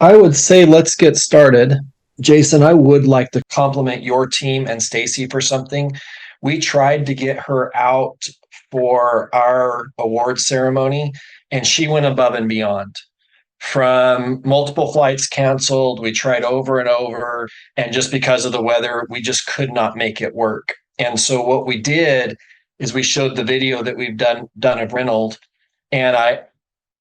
I would say let's get started. Jason, I would like to compliment your team and Stacy for something. We tried to get her out for our award ceremony, and she went above and beyond. From multiple flights canceled, we tried over and over, and just because of the weather, we just could not make it work. And so what we did is we showed the video that we've done of Reynold, and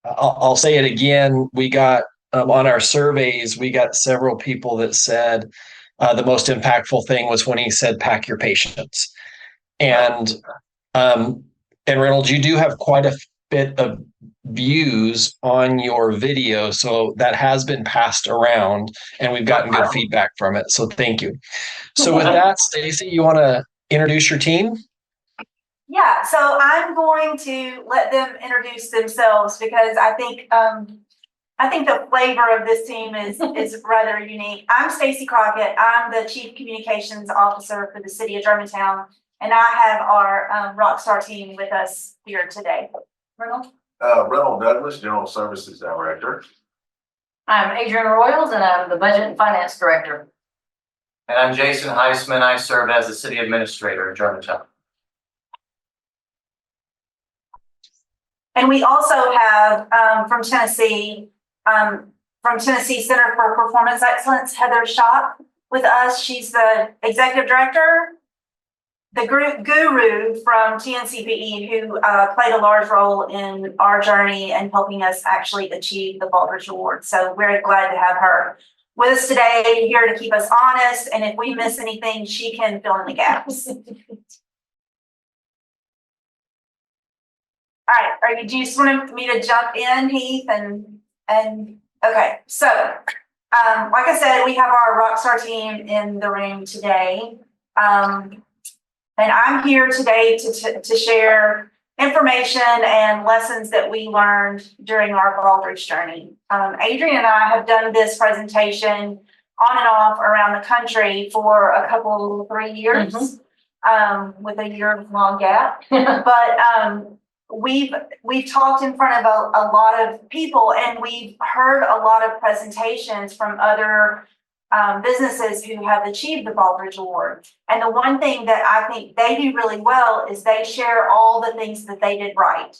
I'll say it again. We got on our surveys, we got several people that said the most impactful thing was when he said, "Pack your patience." And um, and Reynolds, you do have quite a bit of views on your video, so that has been passed around, and we've gotten good feedback from it. So thank you. So with that, Stacy, you want to introduce your team? Yeah, so I'm going to let them introduce themselves because I think the flavor of this team is rather unique. I'm Stacy Crockett. I'm the Chief Communications Officer for the City of Germantown, and I have our Rockstar team with us here today. Reynolds? Reynolds Douglas, General Services Director. I'm Adrian Royals, and I'm the Budget and Finance Director. And I'm Jason Heisman. I serve as the City Administrator in Germantown. And we also have from Tennessee Center for Performance Excellence, Heather Schott with us. She's the Executive Director, the guru from TNCPE, who played a large role in our journey and helping us actually achieve the Baldrige Award. So we're glad to have her with us today, here to keep us honest. And if we miss anything, she can fill in the gaps. All right, do you just want me to jump in, Heath? And okay, so like I said, we have our Rockstar team in the room today. And I'm here today to share information and lessons that we learned during our Baldrige journey. Adrian and I have done this presentation on and off around the country for a couple, 3 years, with a year-long gap. But we've talked in front of a lot of people, and we've heard a lot of presentations from other businesses who have achieved the Baldrige Award. And the one thing that I think they do really well is they share all the things that they did right.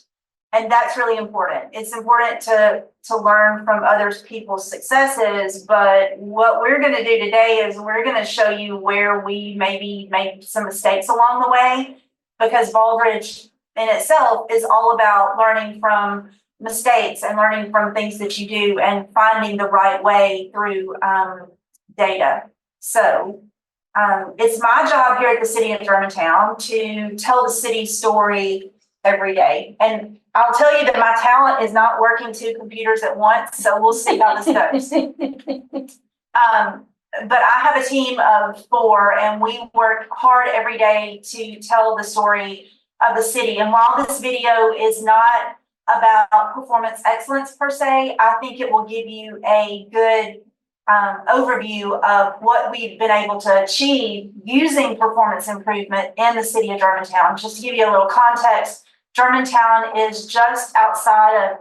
And that's really important. It's important to learn from others people's successes. But what we're going to do today is we're going to show you where we maybe made some mistakes along the way, because Baldrige in itself is all about learning from mistakes and learning from things that you do and finding the right way through data. So it's my job here at the City of Germantown to tell the city story every day. And I'll tell you that my talent is not working two computers at once, so we'll see how this goes. But I have a team of 4, and we work hard every day to tell the story of the city. And while this video is not about performance excellence per se, I think it will give you a good overview of what we've been able to achieve using performance improvement in the City of Germantown. Just to give you a little context, Germantown is just outside of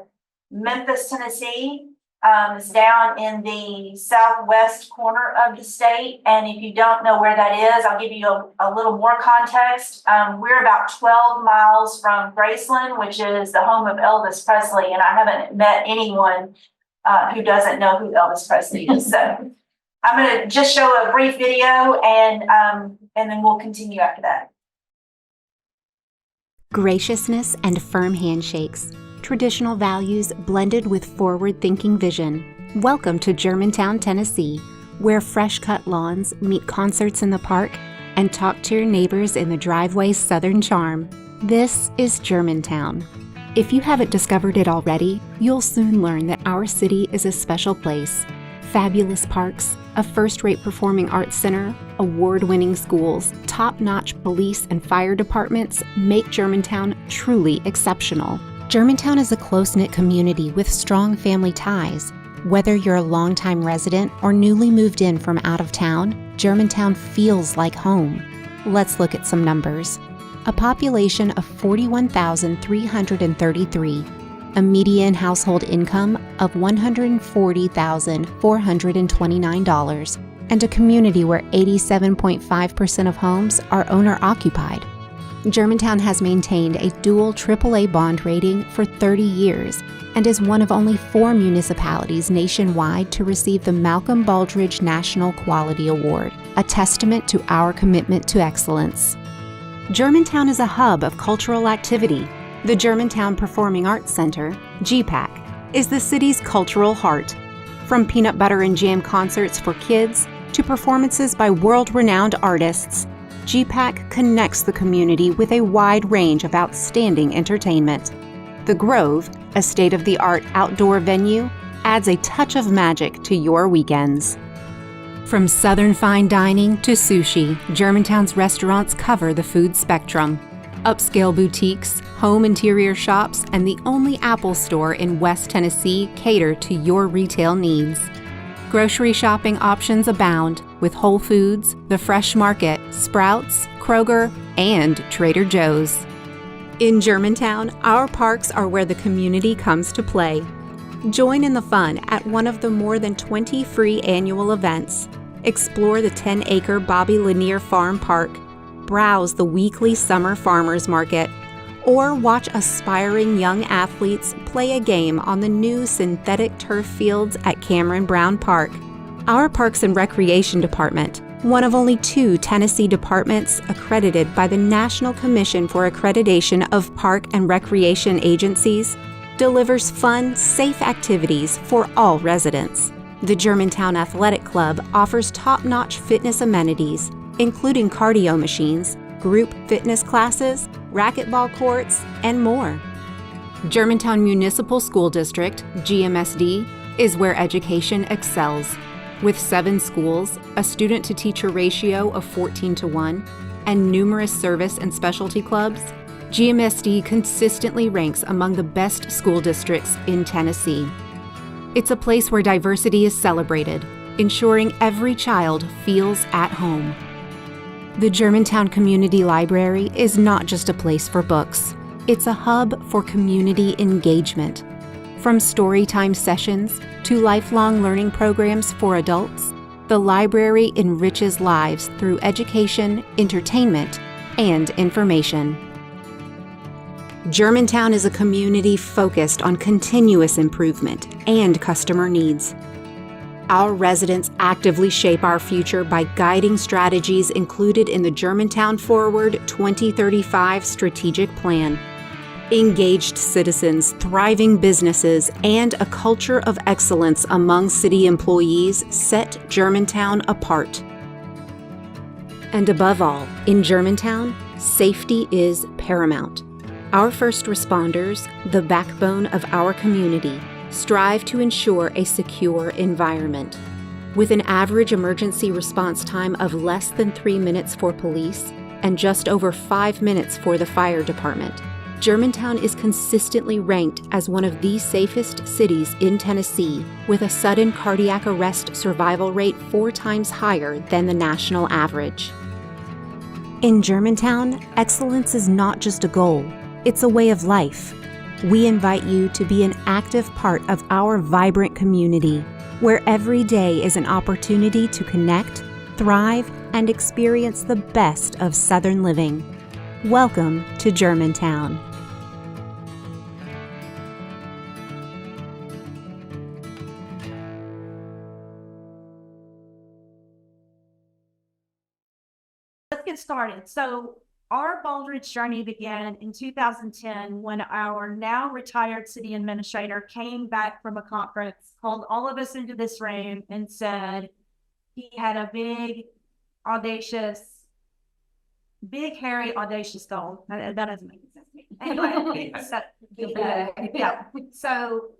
Memphis, Tennessee. It's down in the southwest corner of the state. And if you don't know where that is, I'll give you a little more context. We're about 12 miles from Graceland, which is the home of Elvis Presley. And I haven't met anyone who doesn't know who Elvis Presley is. So I'm going to just show a brief video, and then we'll continue after that. Graciousness and firm handshakes. Traditional values blended with forward-thinking vision. Welcome to Germantown, Tennessee, where fresh-cut lawns meet concerts in the park and talk to your neighbors in the driveway's southern charm. This is Germantown. If you haven't discovered it already, you'll soon learn that our city is a special place. Fabulous parks, a first-rate performing arts center, award-winning schools, top-notch police and fire departments make Germantown truly exceptional. Germantown is a close-knit community with strong family ties. Whether you're a longtime resident or newly moved in from out of town, Germantown feels like home. Let's look at some numbers. A population of 41,333, a median household income of $140,429, and a community where 87.5% of homes are owner-occupied. Germantown has maintained a dual AAA bond rating for 30 years and is one of only 4 municipalities nationwide to receive the Malcolm Baldrige National Quality Award, a testament to our commitment to excellence. Germantown is a hub of cultural activity. The Germantown Performing Arts Center, GPAC, is the city's cultural heart. From peanut butter and jam concerts for kids to performances by world-renowned artists, GPAC connects the community with a wide range of outstanding entertainment. The Grove, a state-of-the-art outdoor venue, adds a touch of magic to your weekends. From Southern fine dining to sushi, Germantown's restaurants cover the food spectrum. Upscale boutiques, home interior shops, and the only Apple store in West Tennessee cater to your retail needs. Grocery shopping options abound with Whole Foods, The Fresh Market, Sprouts, Kroger, and Trader Joe's. In Germantown, our parks are where the community comes to play. Join in the fun at one of the more than 20 free annual events. Explore the 10-acre Bobby Lanier Farm Park, browse the weekly summer farmers market, or watch aspiring young athletes play a game on the new synthetic turf fields at Cameron Brown Park. Our Parks and Recreation Department, one of only 2 Tennessee departments accredited by the National Commission for Accreditation of Park and Recreation Agencies, delivers fun, safe activities for all residents. The Germantown Athletic Club offers top-notch fitness amenities, including cardio machines, group fitness classes, racquetball courts, and more. Germantown Municipal School District, GMSD, is where education excels. With 7 schools, a student-to-teacher ratio of 14:1, and numerous service and specialty clubs, GMSD consistently ranks among the best school districts in Tennessee. It's a place where diversity is celebrated, ensuring every child feels at home. The Germantown Community Library is not just a place for books. It's a hub for community engagement. From storytime sessions to lifelong learning programs for adults, the library enriches lives through education, entertainment, and information. Germantown is a community focused on continuous improvement and customer needs. Our residents actively shape our future by guiding strategies included in the Germantown Forward 2035 strategic plan. Engaged citizens, thriving businesses, and a culture of excellence among city employees set Germantown apart. And above all, in Germantown, safety is paramount. Our first responders, the backbone of our community, strive to ensure a secure environment. With an average emergency response time of less than 3 minutes for police and just over 5 minutes for the fire department, Germantown is consistently ranked as one of the safest cities in Tennessee, with a sudden cardiac arrest survival rate 4 times higher than the national average. In Germantown, excellence is not just a goal, it's a way of life. We invite you to be an active part of our vibrant community, where every day is an opportunity to connect, thrive, and experience the best of Southern living. Welcome to Germantown. Let's get started. So our Baldrige journey began in 2010 when our now retired city administrator came back from a conference, called all of us into this room and said he had a big, hairy, audacious goal. That doesn't make sense to me. Anyway, so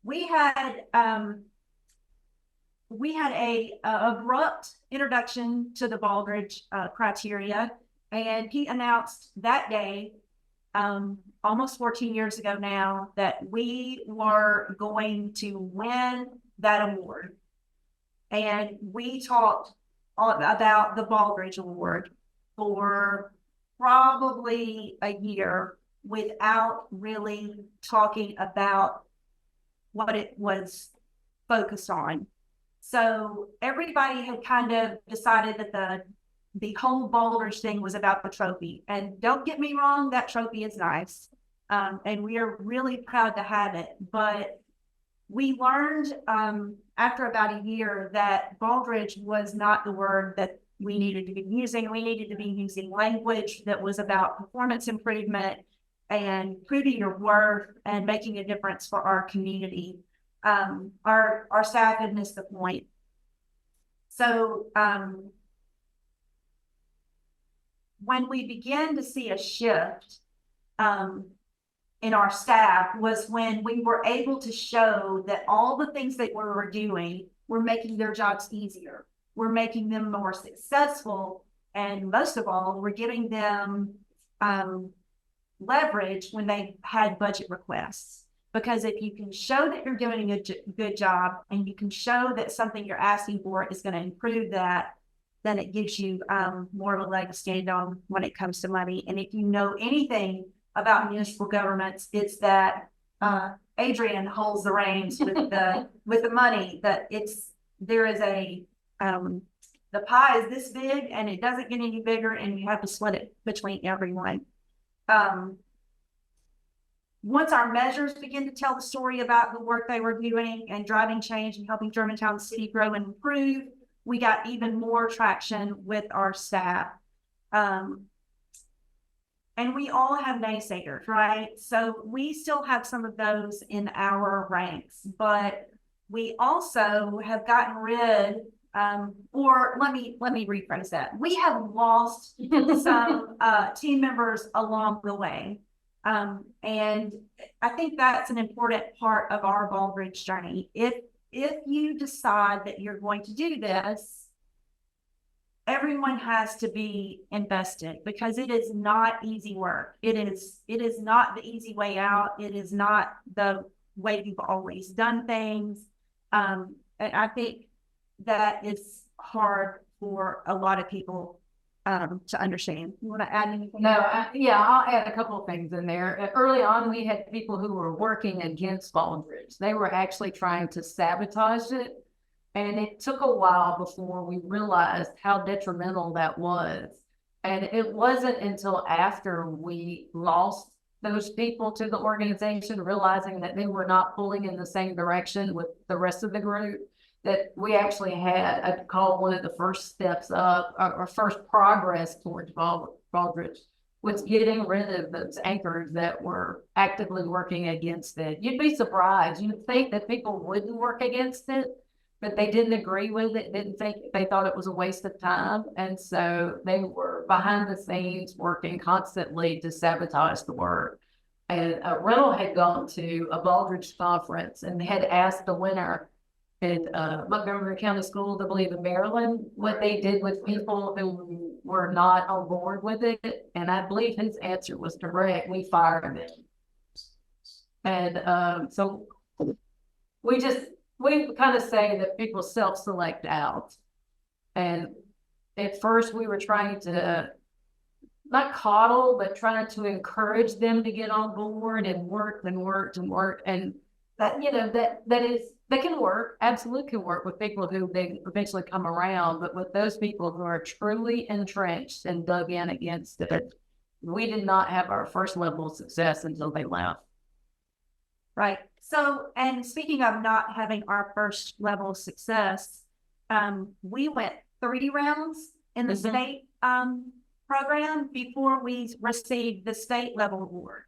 we had a abrupt introduction to the Baldrige criteria. And he announced that day, almost 14 years ago now, that we were going to win that award. And we talked all about the Baldrige Award for probably a year without really talking about what it was focused on. So everybody had kind of decided that the whole Baldrige thing was about the trophy. And don't get me wrong, that trophy is nice. And we are really proud to have it. But we learned after about a year that Baldrige was not the word that we needed to be using. We needed to be using language that was about performance improvement and proving your worth and making a difference for our community. Our staff had missed the point. So when we began to see a shift in our staff was when we were able to show that all the things that we were doing were making their jobs easier. We're making them more successful. And most of all, we're giving them leverage when they had budget requests. Because if you can show that you're doing a good job and you can show that something you're asking for is going to improve that, then it gives you more of a leg to stand on when it comes to money. And if you know anything about municipal governments, it's that Adrian holds the reins with the money. That there is the pie is this big and it doesn't get any bigger, and you have to split it between everyone. Once our measures begin to tell the story about the work they were doing and driving change and helping Germantown City grow and improve, we got even more traction with our staff. And we all have naysayers, right? So we still have some of those in our ranks, but we also have gotten rid, or let me rephrase that. We have lost some team members along the way. And I think that's an important part of our Baldrige journey. If you decide that you're going to do this, everyone has to be invested, because it is not easy work. It is not the easy way out. It is not the way you've always done things. And I think that is hard for a lot of people to understand. You want to add anything? No, I'll add a couple of things in there. Early on, we had people who were working against Baldrige. They were actually trying to sabotage it. And it took a while before we realized how detrimental that was. And it wasn't until after we lost those people to the organization, realizing that they were not pulling in the same direction with the rest of the group, that we actually had, I'd call one of the first steps up, or first progress towards Baldrige, was getting rid of those anchors that were actively working against it. You'd be surprised. You'd think that people wouldn't work against it, but they didn't agree with it, they thought it was a waste of time. And so they were behind the scenes working constantly to sabotage the work. And Reynolds had gone to a Baldrige conference and had asked the winner at Montgomery County Schools, I believe in Maryland, what they did with people who were not on board with it. And I believe his answer was direct: we fired them. And so we kind of say that people self-select out. And at first we were trying to not coddle, but trying to encourage them to get on board and work and work and work. And that, that can work, absolutely can work with people who they eventually come around. But with those people who are truly entrenched and dug in against it, we did not have our first level of success until they left. Right. So, and speaking of not having our first level of success, we went 3 rounds in the state program before we received the state level award.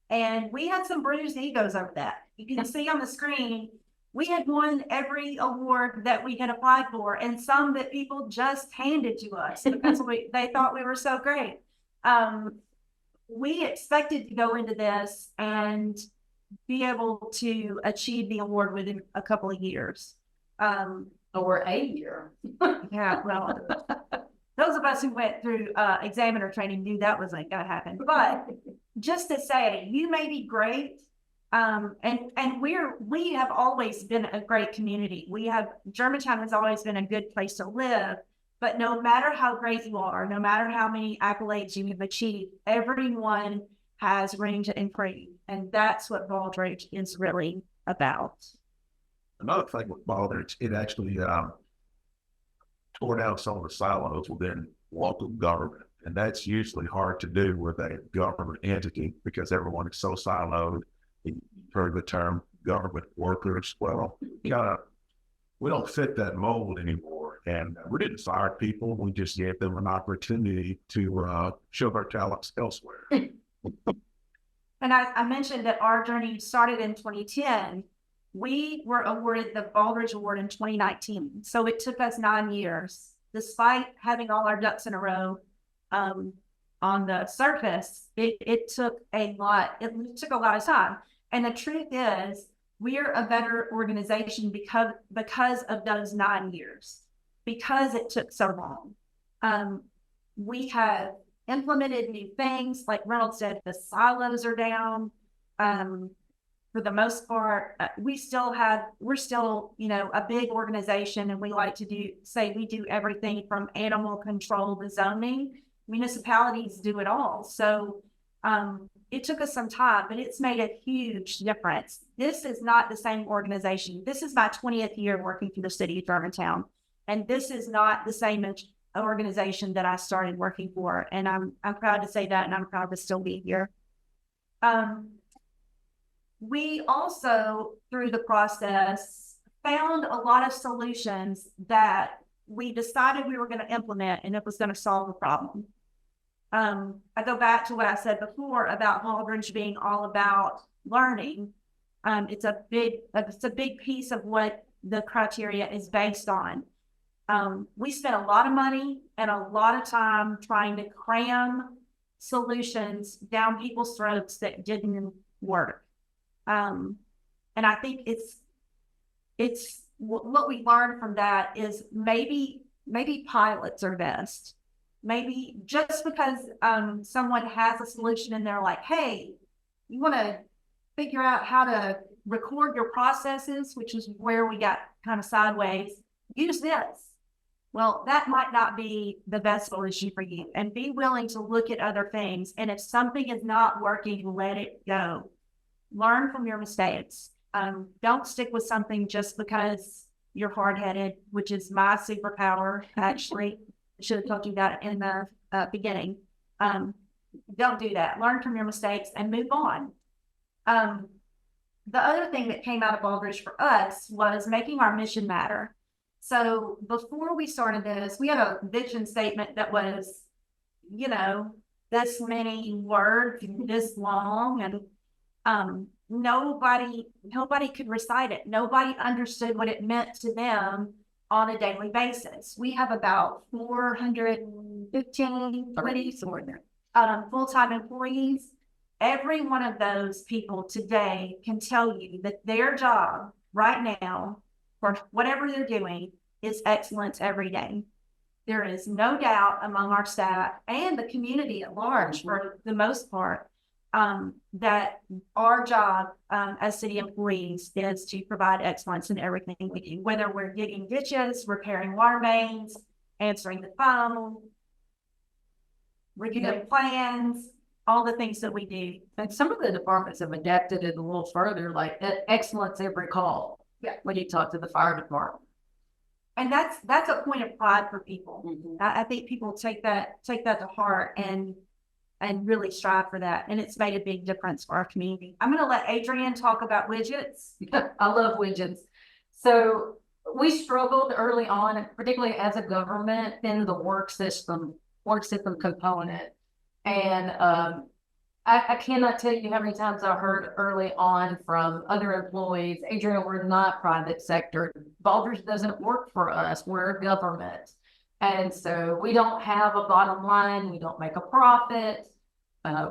And we had some bruised egos over that. You can see on the screen, we had won every award that we had applied for, and some that people just handed to us because they thought we were so great. We expected to go into this and be able to achieve the award within a couple of years. Or a year. Yeah, well, those of us who went through examiner training knew that wasn't going to happen. But just to say, you may be great, and we have always been a great community. Germantown has always been a good place to live. But no matter how great you are, no matter how many accolades you have achieved, everyone has room to improve. And that's what Baldrige is really about. Another thing with Baldrige, it actually tore down some of the silos within local government. And that's usually hard to do with a government entity because everyone is so siloed. You've heard the term government workers. Well, we don't fit that mold anymore. And we didn't fire people. We just gave them an opportunity to show their talents elsewhere. And I mentioned that our journey started in 2010. We were awarded the Baldrige Award in 2019. So it took us 9 years, despite having all our ducks in a row on the surface. It took a lot. It took a lot of time. And the truth is, we are a better organization because of those 9 years, because it took so long. We have implemented new things, like Reynolds said, the silos are down. For the most part, we're still, a big organization, and we like to say we do everything from animal control to zoning. Municipalities do it all. So it took us some time, but it's made a huge difference. This is not the same organization. This is my 20th year working for the city of Germantown, and this is not the same organization that I started working for. And I'm proud to say that, and I'm proud to still be here. We also, through the process, found a lot of solutions that we decided we were going to implement, and it was going to solve the problem. I go back to what I said before about Baldrige being all about learning. It's a big piece of what the criteria is based on. We spent a lot of money and a lot of time trying to cram solutions down people's throats that didn't work. And I think it's what we learned from that is maybe pilots are best. Maybe just because someone has a solution and they're like, hey, you want to figure out how to record your processes, which is where we got kind of sideways, use this. Well, that might not be the best solution for you, and be willing to look at other things. And if something is not working, let it go. Learn from your mistakes. Don't stick with something just because you're hard-headed, which is my superpower, actually. I should have told you that in the beginning. Don't do that. Learn from your mistakes and move on. The other thing that came out of Baldrige for us was making our mission matter. So before we started this, we had a vision statement that was, this many words, this long, and nobody could recite it. Nobody understood what it meant to them on a daily basis. We have about 415 full-time employees. Every one of those people today can tell you that their job right now, for whatever they're doing, is excellence every day. There is no doubt among our staff and the community at large, for the most part, that our job as city employees is to provide excellence in everything we do, whether we're digging ditches, repairing water mains, answering the phone, reviewing plans, all the things that we do. And some of the departments have adapted it a little further, like excellence every call. Yeah. When you talk to the fire department. And that's a point of pride for people. Mm-hmm. I think people take that to heart and really strive for that. And it's made a big difference for our community. I'm going to let Adrienne talk about widgets. I love widgets. So we struggled early on, particularly as a government, in the work system component. And I cannot tell you how many times I heard early on from other employees, Adrienne, we're not private sector. Baldrige doesn't work for us. We're government. And so we don't have a bottom line. We don't make a profit.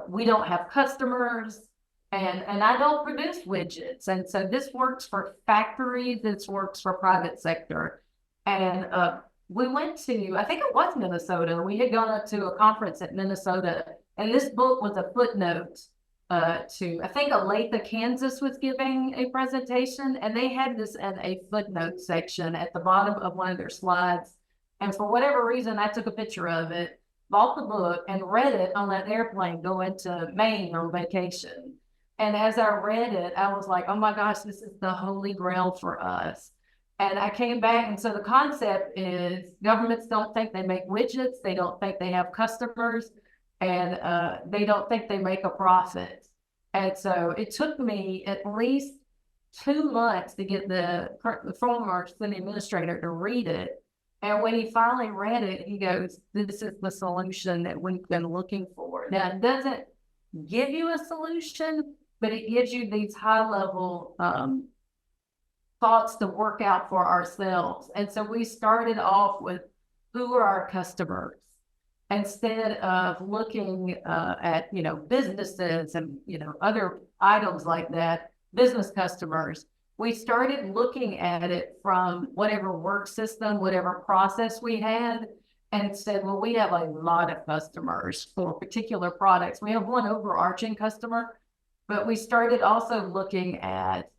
We don't have customers. And I don't produce widgets. And so this works for factories. This works for private sector. And we went to, I think it was Minnesota. We had gone up to a conference at Minnesota. And this book was a footnote to, I think Olathe, Kansas was giving a presentation, and they had this in a footnote section at the bottom of one of their slides. And for whatever reason, I took a picture of it. bought the book and read it on that airplane going to Maine on vacation. And as I read it, I was like, oh my gosh, this is the holy grail for us. And I came back, and so the concept is governments don't think they make widgets, they don't think they have customers, and they don't think they make a profit. And so it took me at least 2 months to get the former city administrator to read it. And when he finally read it, he goes, this is the solution that we've been looking for. Now, it doesn't give you a solution, but it gives you these high-level thoughts to work out for ourselves. And so we started off with, who are our customers? Instead of looking at, businesses and, other items like that, business customers, we started looking at it from whatever work system, whatever process we had, and said, well, we have a lot of customers for particular products. We have one overarching customer, but we started also looking at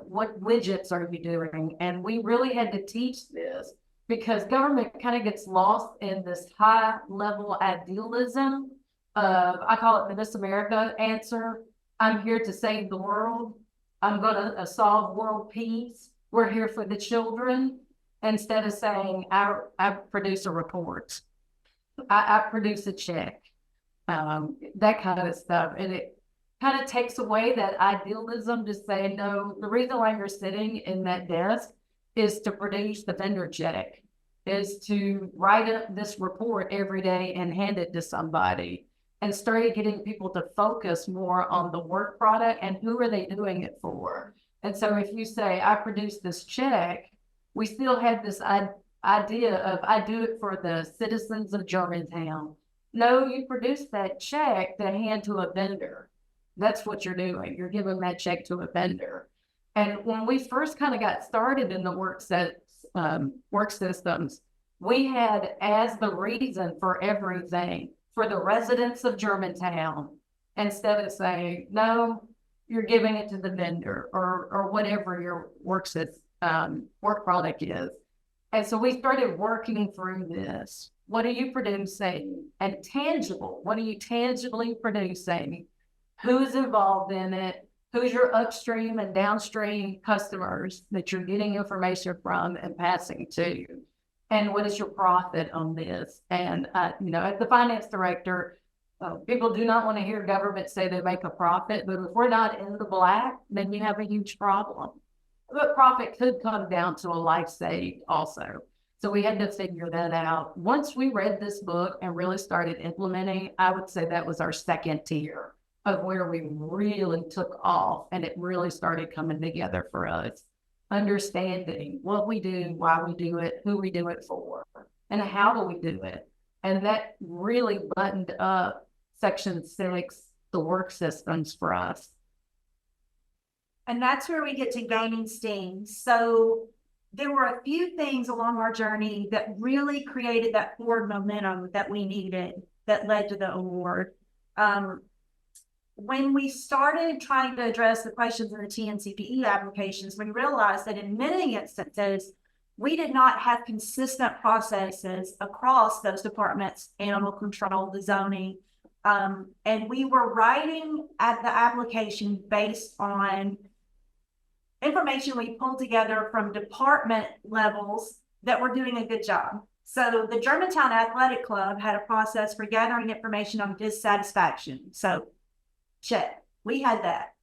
what widgets are we doing? And we really had to teach this because government kind of gets lost in this high level idealism of, I call it the Miss America answer. I'm here to save the world. I'm going to solve world peace. We're here for the children. Instead of saying, I produce a report, I produce a check, that kind of stuff. And it kind of takes away that idealism to say, no, the reason why you're sitting in that desk is to produce the vendor check, is to write up this report every day and hand it to somebody, and started getting people to focus more on the work product and who are they doing it for. And so if you say, I produce this check, we still have this idea of, I do it for the citizens of Germantown. No, you produce that check to hand to a vendor. That's what you're doing. You're giving that check to a vendor. And when we first kind of got started in the work systems, we had as the reason for everything, for the residents of Germantown, instead of saying, no, you're giving it to the vendor or whatever your work product is. And so we started working through this. What are you producing? And tangible, what are you tangibly producing? Who's involved in it? Who's your upstream and downstream customers that you're getting information from and passing to? And what is your profit on this? And, as the finance director, people do not want to hear government say they make a profit, but if we're not in the black, then you have a huge problem. But profit could come down to a life saved also. So we had to figure that out. Once we read this book and really started implementing, I would say that was our second tier of where we really took off, and it really started coming together for us. Understanding what we do, why we do it, who we do it for, and how do we do it. And that really buttoned up Section 6, the work systems for us. And that's where we get to gaining steam. So there were a few things along our journey that really created that forward momentum that we needed that led to the award. When we started trying to address the questions in the TNCPE applications, we realized that in many instances, we did not have consistent processes across those departments, animal control, the zoning, and we were writing at the application based on information we pulled together from department levels that were doing a good job. So the Germantown Athletic Club had a process for gathering information on dissatisfaction. So check, we had that.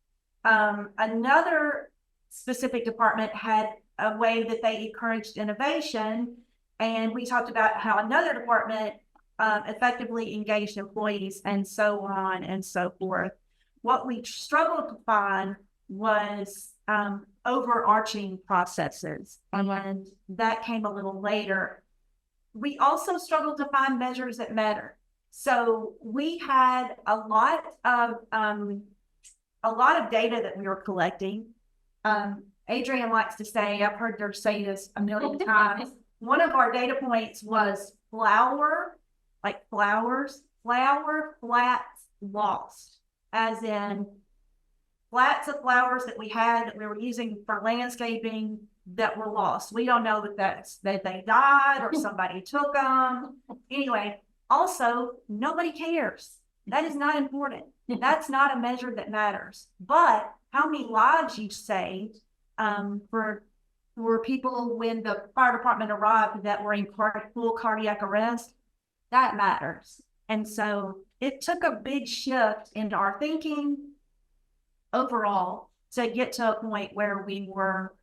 Another specific department had a way that they encouraged innovation. And we talked about how another department effectively engaged employees and so on and so forth. What we struggled to find was overarching processes, and that came a little later. We also struggled to find measures that matter. So we had a lot of data that we were collecting. Adrian likes to say, I've heard her say this a million times. One of our data points was flower, like flowers, flower flats lost, as in flats of flowers that we had that we were using for landscaping that were lost. We don't know that they died or somebody took them. Anyway, Also, nobody cares. That is not important. That's not a measure that matters. But how many lives you saved for people when the fire department arrived that were in full cardiac arrest, that matters. And so it took a big shift in our thinking overall to get to a point where we were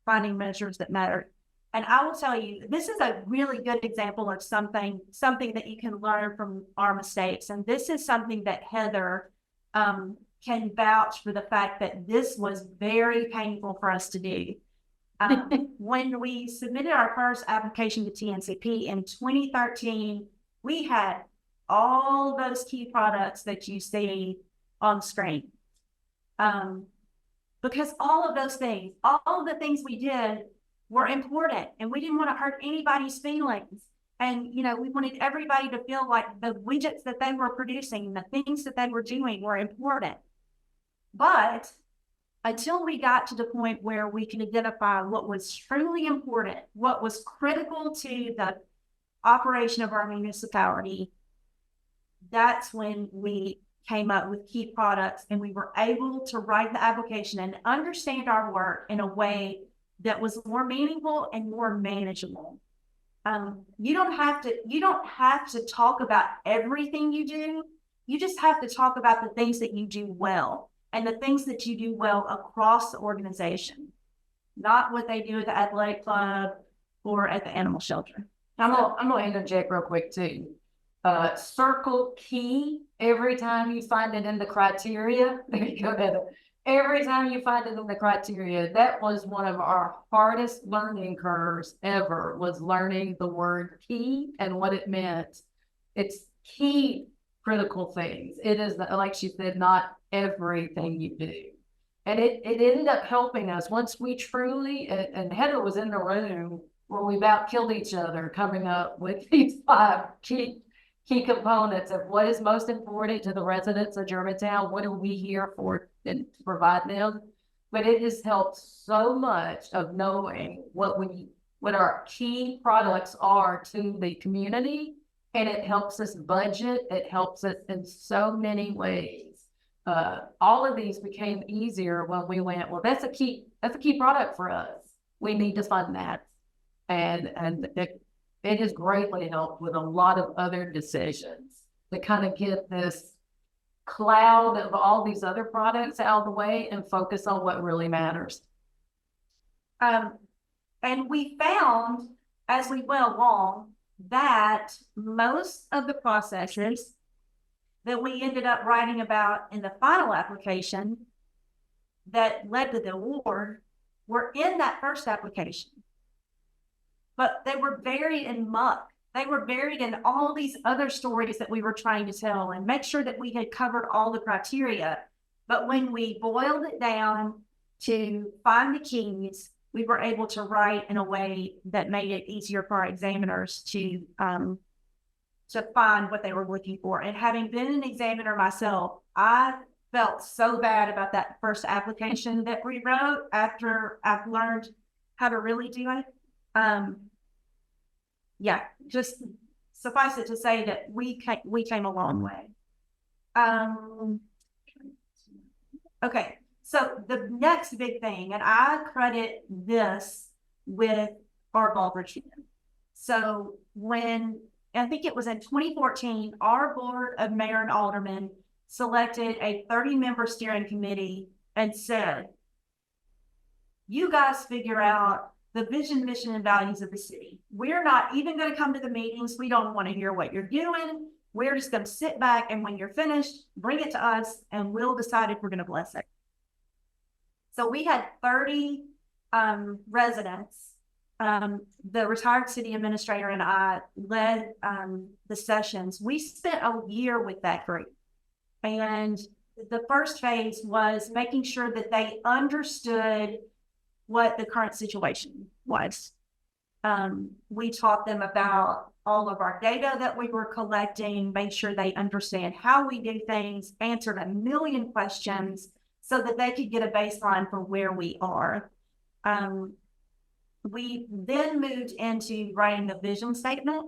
finding measures that mattered. And I will tell you, this is a really good example of something that you can learn from our mistakes. And this is something that Heather can vouch for the fact that this was very painful for us to do. When we submitted our first application to TNCP in 2013, we had all those key products that you see on the screen. Because all of those things, all of the things we did were important, and we didn't want to hurt anybody's feelings. And, you know, we wanted everybody to feel like the widgets that they were producing, the things that they were doing were important. But until we got to the point where we can identify what was truly important, what was critical to the operation of our municipality, that's when we came up with key products, and we were able to write the application and understand our work in a way that was more meaningful and more manageable. You don't have to talk about everything you do. You just have to talk about the things that you do well, and the things that you do well across the organization, not what they do at the athletic club or at the animal shelter. I'm gonna interject real quick too. Circle key every time you find it in the criteria. There you go, Heather. Every time you find it in the criteria, that was one of our hardest learning curves ever, was learning the word key and what it meant. It's key critical things. It is, like she said, not everything you do. And it ended up helping us once we truly, and Heather was in the room where we about killed each other coming up with these 5 key components of what is most important to the residents of Germantown. What are we here for and to provide them? But it has helped so much of knowing what our key products are to the community, and it helps us budget. It helps us in so many ways. All of these became easier when we went, well, that's a key product for us. We need to fund that, and it has greatly helped with a lot of other decisions to kind of get this cloud of all these other products out of the way and focus on what really matters. And we found as we went along that most of the processes that we ended up writing about in the final application that led to the award were in that first application. But they were buried in muck. They were buried in all these other stories that we were trying to tell and make sure that we had covered all the criteria. But when we boiled it down to find the keys, we were able to write in a way that made it easier for our examiners to find what they were looking for. And having been an examiner myself, I felt so bad about that first application that we wrote after I've learned how to really do it. Yeah, just suffice it to say that we came a long way. Okay, so the next big thing, and I credit this with our Baldrige. So when, I think it was in 2014, our board of mayor and aldermen selected a 30-member steering committee and said, you guys figure out the vision, mission, and values of the city. We're not even going to come to the meetings. We don't want to hear what you're doing. We're just going to sit back, and when you're finished, bring it to us, and we'll decide if we're going to bless it. So we had 30 residents. The retired city administrator and I led the sessions. We spent a year with that group. And the first phase was making sure that they understood what the current situation was. We taught them about all of our data that we were collecting, made sure they understand how we do things, answered a million questions so that they could get a baseline for where we are. We then moved into writing the vision statement.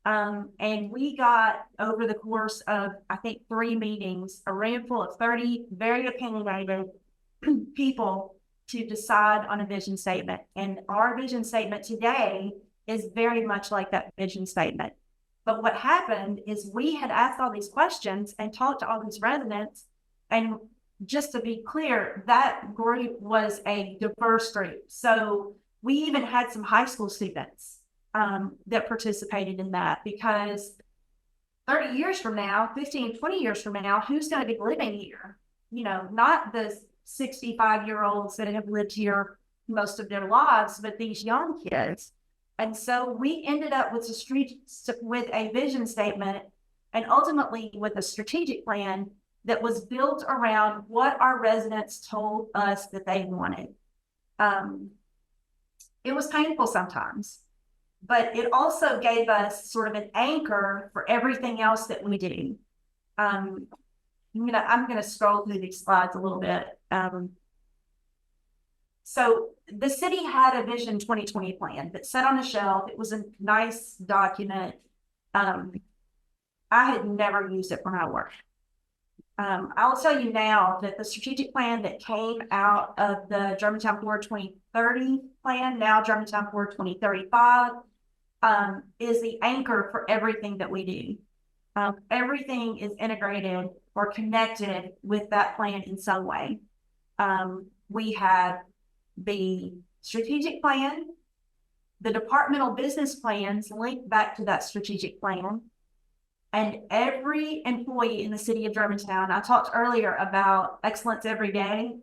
And we got, over the course of, I think, 3 meetings, a room full of 30 very opinionated people to decide on a vision statement. And our vision statement today is very much like that vision statement. But what happened is we had asked all these questions and talked to all these residents. And just to be clear, that group was a diverse group. So we even had some high school students that participated in that, because 30 years from now, 15, 20 years from now, who's going to be living here? You know, not the 65-year-olds that have lived here most of their lives, but these young kids. And so we ended up with a vision statement, and ultimately with a strategic plan that was built around what our residents told us that they wanted. It was painful sometimes, but it also gave us sort of an anchor for everything else that we do. I'm gonna scroll through these slides a little bit. So the city had a Vision 2020 plan that sat on a shelf. It was a nice document. I had never used it for my work. I'll tell you now that the strategic plan that came out of the Germantown Forward 2030 plan, now Germantown Forward 2035, is the anchor for everything that we do. Everything is integrated or connected with that plan in some way. We have the strategic plan, the departmental business plans linked back to that strategic plan, and every employee in the city of Germantown. I talked earlier about excellence every day.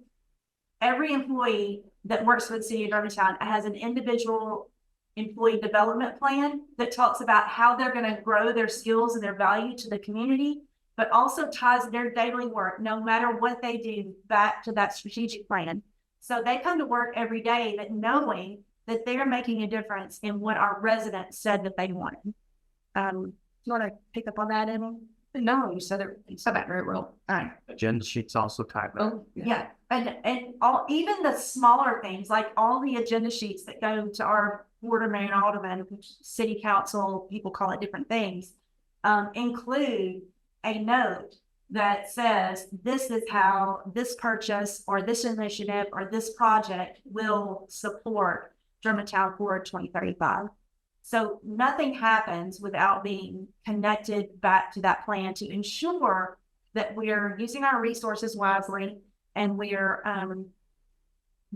Every employee that works for the city of Germantown has an individual employee development plan that talks about how they're going to grow their skills and their value to the community, but also ties their daily work, no matter what they do, back to that strategic plan. So they come to work every day that knowing that they're making a difference in what our residents said that they wanted. You want to pick up on that, Emma? No, you said that very well. All right. Agenda sheets also type. Oh, Yeah, and all, even the smaller things, like all the agenda sheets that go to our board of mayor and alderman, city council, people call it different things, include a note that says this is how this purchase or this initiative or this project will support Germantown Forward 2035. So nothing happens without being connected back to that plan to ensure that we're using our resources wisely, and we're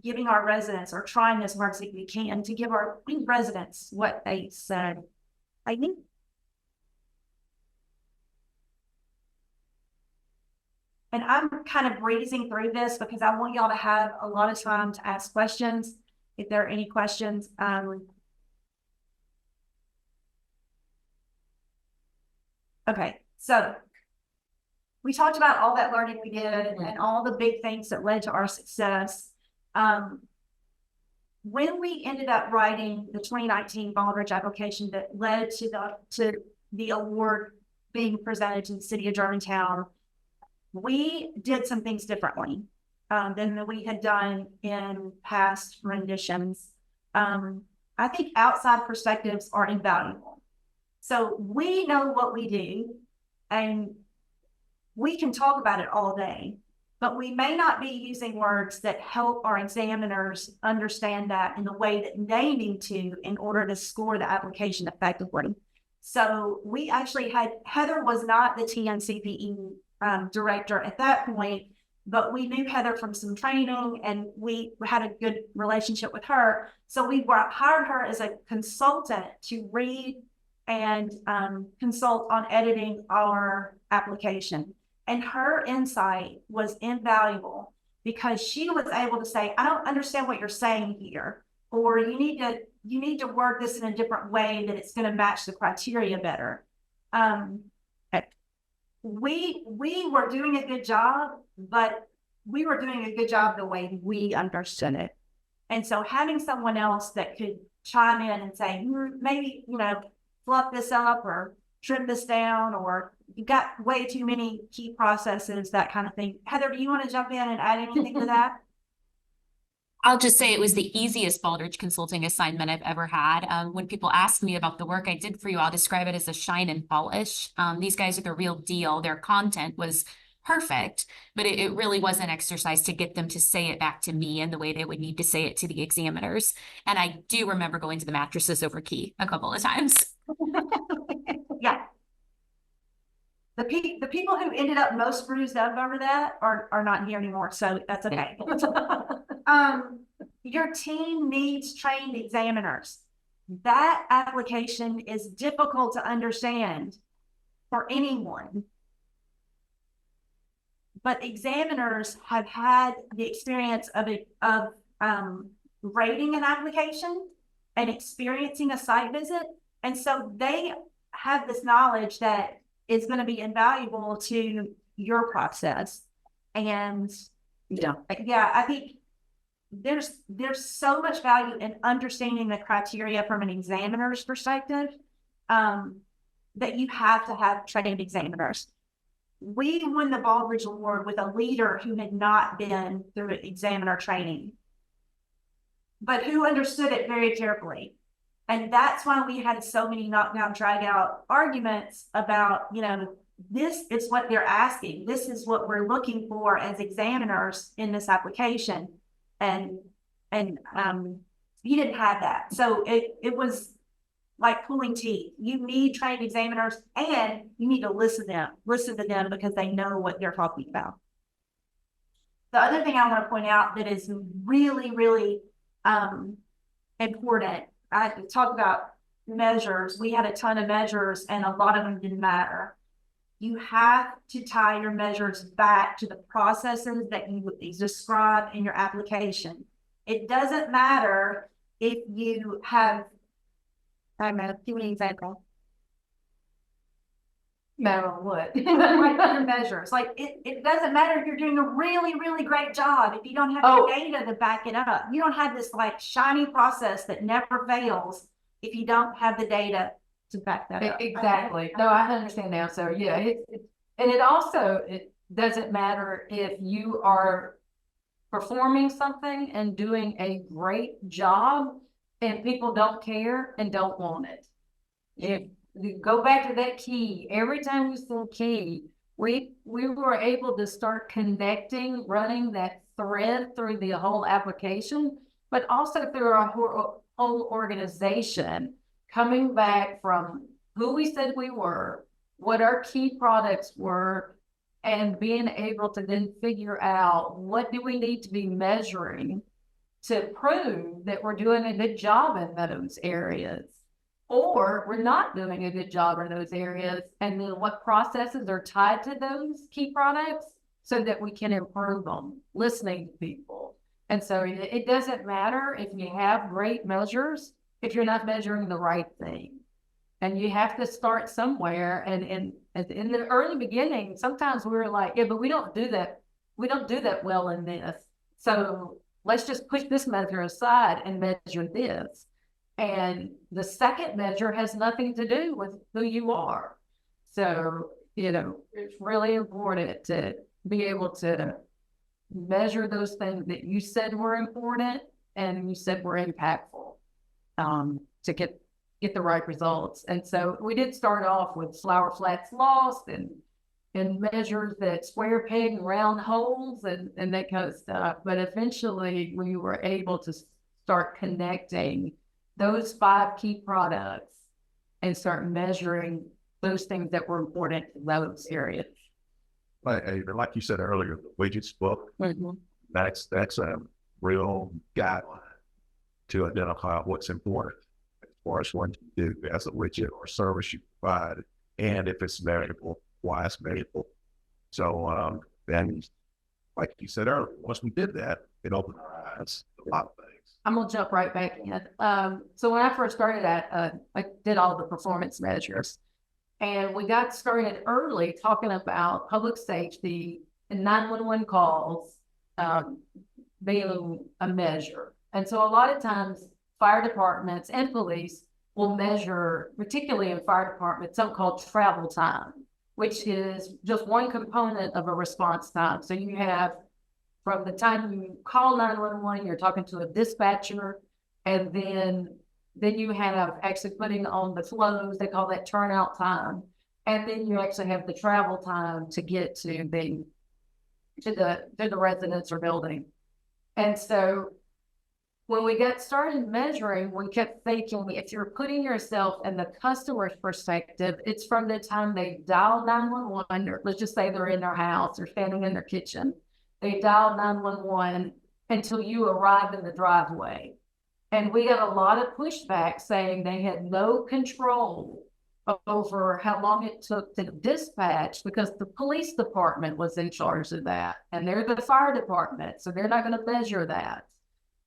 giving our residents, or trying as hard as we can to give our residents what they said. I think. And I'm kind of breezing through this because I want y'all to have a lot of time to ask questions. If there are any questions, okay, so we talked about all that learning we did and all the big things that led to our success. When we ended up writing the 2019 Baldrige application that led to the award being presented to the city of Germantown, we did some things differently than we had done in past renditions. I think outside perspectives are invaluable. So we know what we do, and we can talk about it all day, but we may not be using words that help our examiners understand that in the way that they need to in order to score the application effectively. So we actually had, Heather was not the TNCPE director at that point, but we knew Heather from some training and we had a good relationship with her. So we hired her as a consultant to read and consult on editing our application. And her insight was invaluable because she was able to say, I don't understand what you're saying here, or you need to word this in a different way that it's going to match the criteria better. We were doing a good job, but we were doing a good job the way we understood it. And so having someone else that could chime in and say, maybe, fluff this up or trim this down, or you got way too many key processes, that kind of thing. Heather, do you want to jump in and add anything to that? I'll just say it was the easiest Baldrige consulting assignment I've ever had. When people ask me about the work I did for you, I'll describe it as a shine and polish. These guys are the real deal. Their content was perfect, but it really was an exercise to get them to say it back to me in the way they would need to say it to the examiners. And I do remember going to the mattresses over key a couple of times. Yeah. The people who ended up most bruised up over that are not here anymore, so that's okay. Your team needs trained examiners. That application is difficult to understand for anyone. But examiners have had the experience of rating an application and experiencing a site visit. And so they have this knowledge that is going to be invaluable to your process. And yeah, I think there's so much value in understanding the criteria from an examiner's perspective, that you have to have trained examiners. We won the Baldrige Award with a leader who had not been through examiner training, but who understood it very carefully. And that's why we had so many knockdown, drag out arguments about, this is what they're asking. This is what we're looking for as examiners in this application. And he didn't have that. So it was like pulling teeth. You need trained examiners, and you need to listen to them because they know what they're talking about. The other thing I want to point out that is really, really important, I talked about measures. We had a ton of measures and a lot of them didn't matter. You have to tie your measures back to the processes that you describe in your application. It doesn't matter if you have, I'm going to give you an example. Matter what? Your measures. Like it doesn't matter if you're doing a really, really great job if you don't have the data to back it up. You don't have this like shiny process that never fails if you don't have the data to back that up. Exactly. No, I understand now. So yeah, it doesn't matter if you are performing something and doing a great job and people don't care and don't want it. If you go back to that key, every time we saw key, we were able to start connecting, running that thread through the whole application, but also through our whole organization, coming back from who we said we were, what our key products were, and being able to then figure out what do we need to be measuring to prove that we're doing a good job in those areas, or we're not doing a good job in those areas, and then what processes are tied to those key products so that we can improve them, listening to people. And so it doesn't matter if you have great measures if you're not measuring the right thing. And you have to start somewhere. And in the early beginning, sometimes we were like, yeah, but we don't do that. We don't do that well in this. So let's just push this measure aside and measure this. And the second measure has nothing to do with who you are. So, it's really important to be able to measure those things that you said were important and you said were impactful, to get the right results. And so we did start off with flower flats lost and measures that square peg and round holes and that kind of stuff. But eventually we were able to start connecting those 5 key products and start measuring those things that were important in those areas. Like you said earlier, the widgets book, that's a real guideline to identify what's important as far as what you do as a widget or service you provide, and if it's variable, why it's variable. So then, like you said earlier, once we did that, it opened our eyes to a lot of things. I'm gonna jump right back in. So when I first started I did all the performance measures, and we got started early talking about public safety and 911 calls being a measure. And so a lot of times fire departments and police will measure, particularly in fire departments, something called travel time, which is just one component of a response time. So you have From the time you call 911, you're talking to a dispatcher, and then you have actually putting on the flows, they call that turnout time. And then you actually have the travel time to get to the residence or building. And so when we got started measuring, we kept thinking, if you're putting yourself in the customer's perspective, it's from the time they dial 911, or let's just say they're in their house or standing in their kitchen. They dial 911 until you arrive in the driveway. And we got a lot of pushback saying they had no control over how long it took to dispatch, because the police department was in charge of that. And they're the fire department, so they're not going to measure that.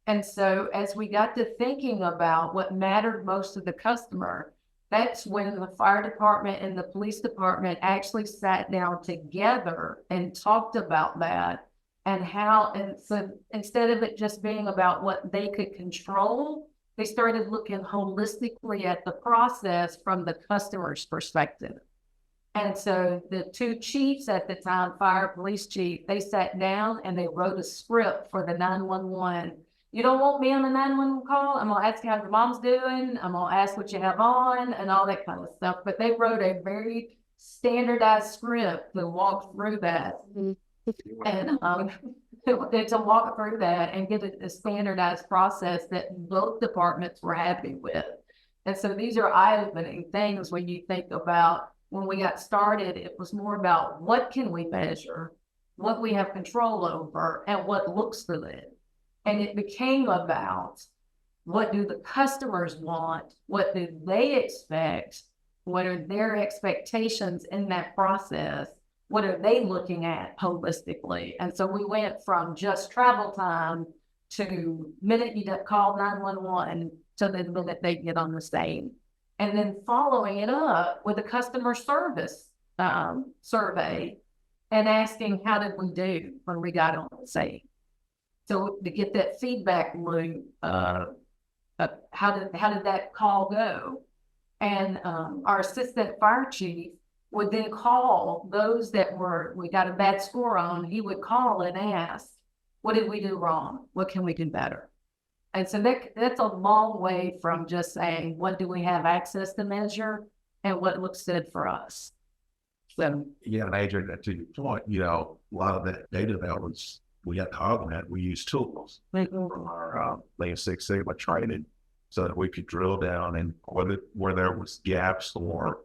And so as we got to thinking about what mattered most to the customer, that's when the fire department and the police department actually sat down together and talked about that. And so instead of it just being about what they could control, they started looking holistically at the process from the customer's perspective. And so the two chiefs at the time, fire, police chief, they sat down and they wrote a script for the 911. You don't want me on the 911 call? I'm gonna ask you how your mom's doing. I'm gonna ask what you have on and all that kind of stuff. But they wrote a very standardized script to walk through that. And to walk through that and get a standardized process that both departments were happy with. And so these are eye-opening things when you think about when we got started. It was more about what can we measure, what we have control over, and what looks good. And it became about what do the customers want, what do they expect, what are their expectations in that process, what are they looking at holistically? And so we went from just travel time to minute you call 911 to the minute they get on the scene. And then following it up with a customer service survey and asking, how did we do when we got on the scene? So to get that feedback loop, how did that call go? And our assistant fire chief would then call those that we got a bad score on. He would call and ask, what did we do wrong? What can we do better? And so that's a long way from just saying, what do we have access to measure and what looks good for us? So Yeah, and Adrian, to your point, a lot of that data that we had to augment, we use tools from our Lean Six Sigma training so that we could drill down and where there was gaps or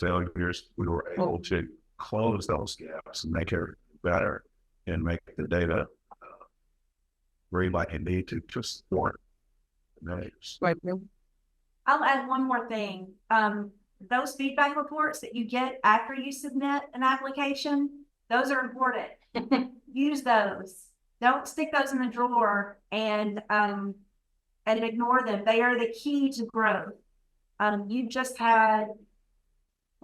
failures, we were able to close those gaps and make it better and make the data read like it need to support the measures. right. I'll add one more thing. Those feedback reports that you get after you submit an application, those are important. Use those. Don't stick those in the drawer and ignore them. They are the key to growth. You just had,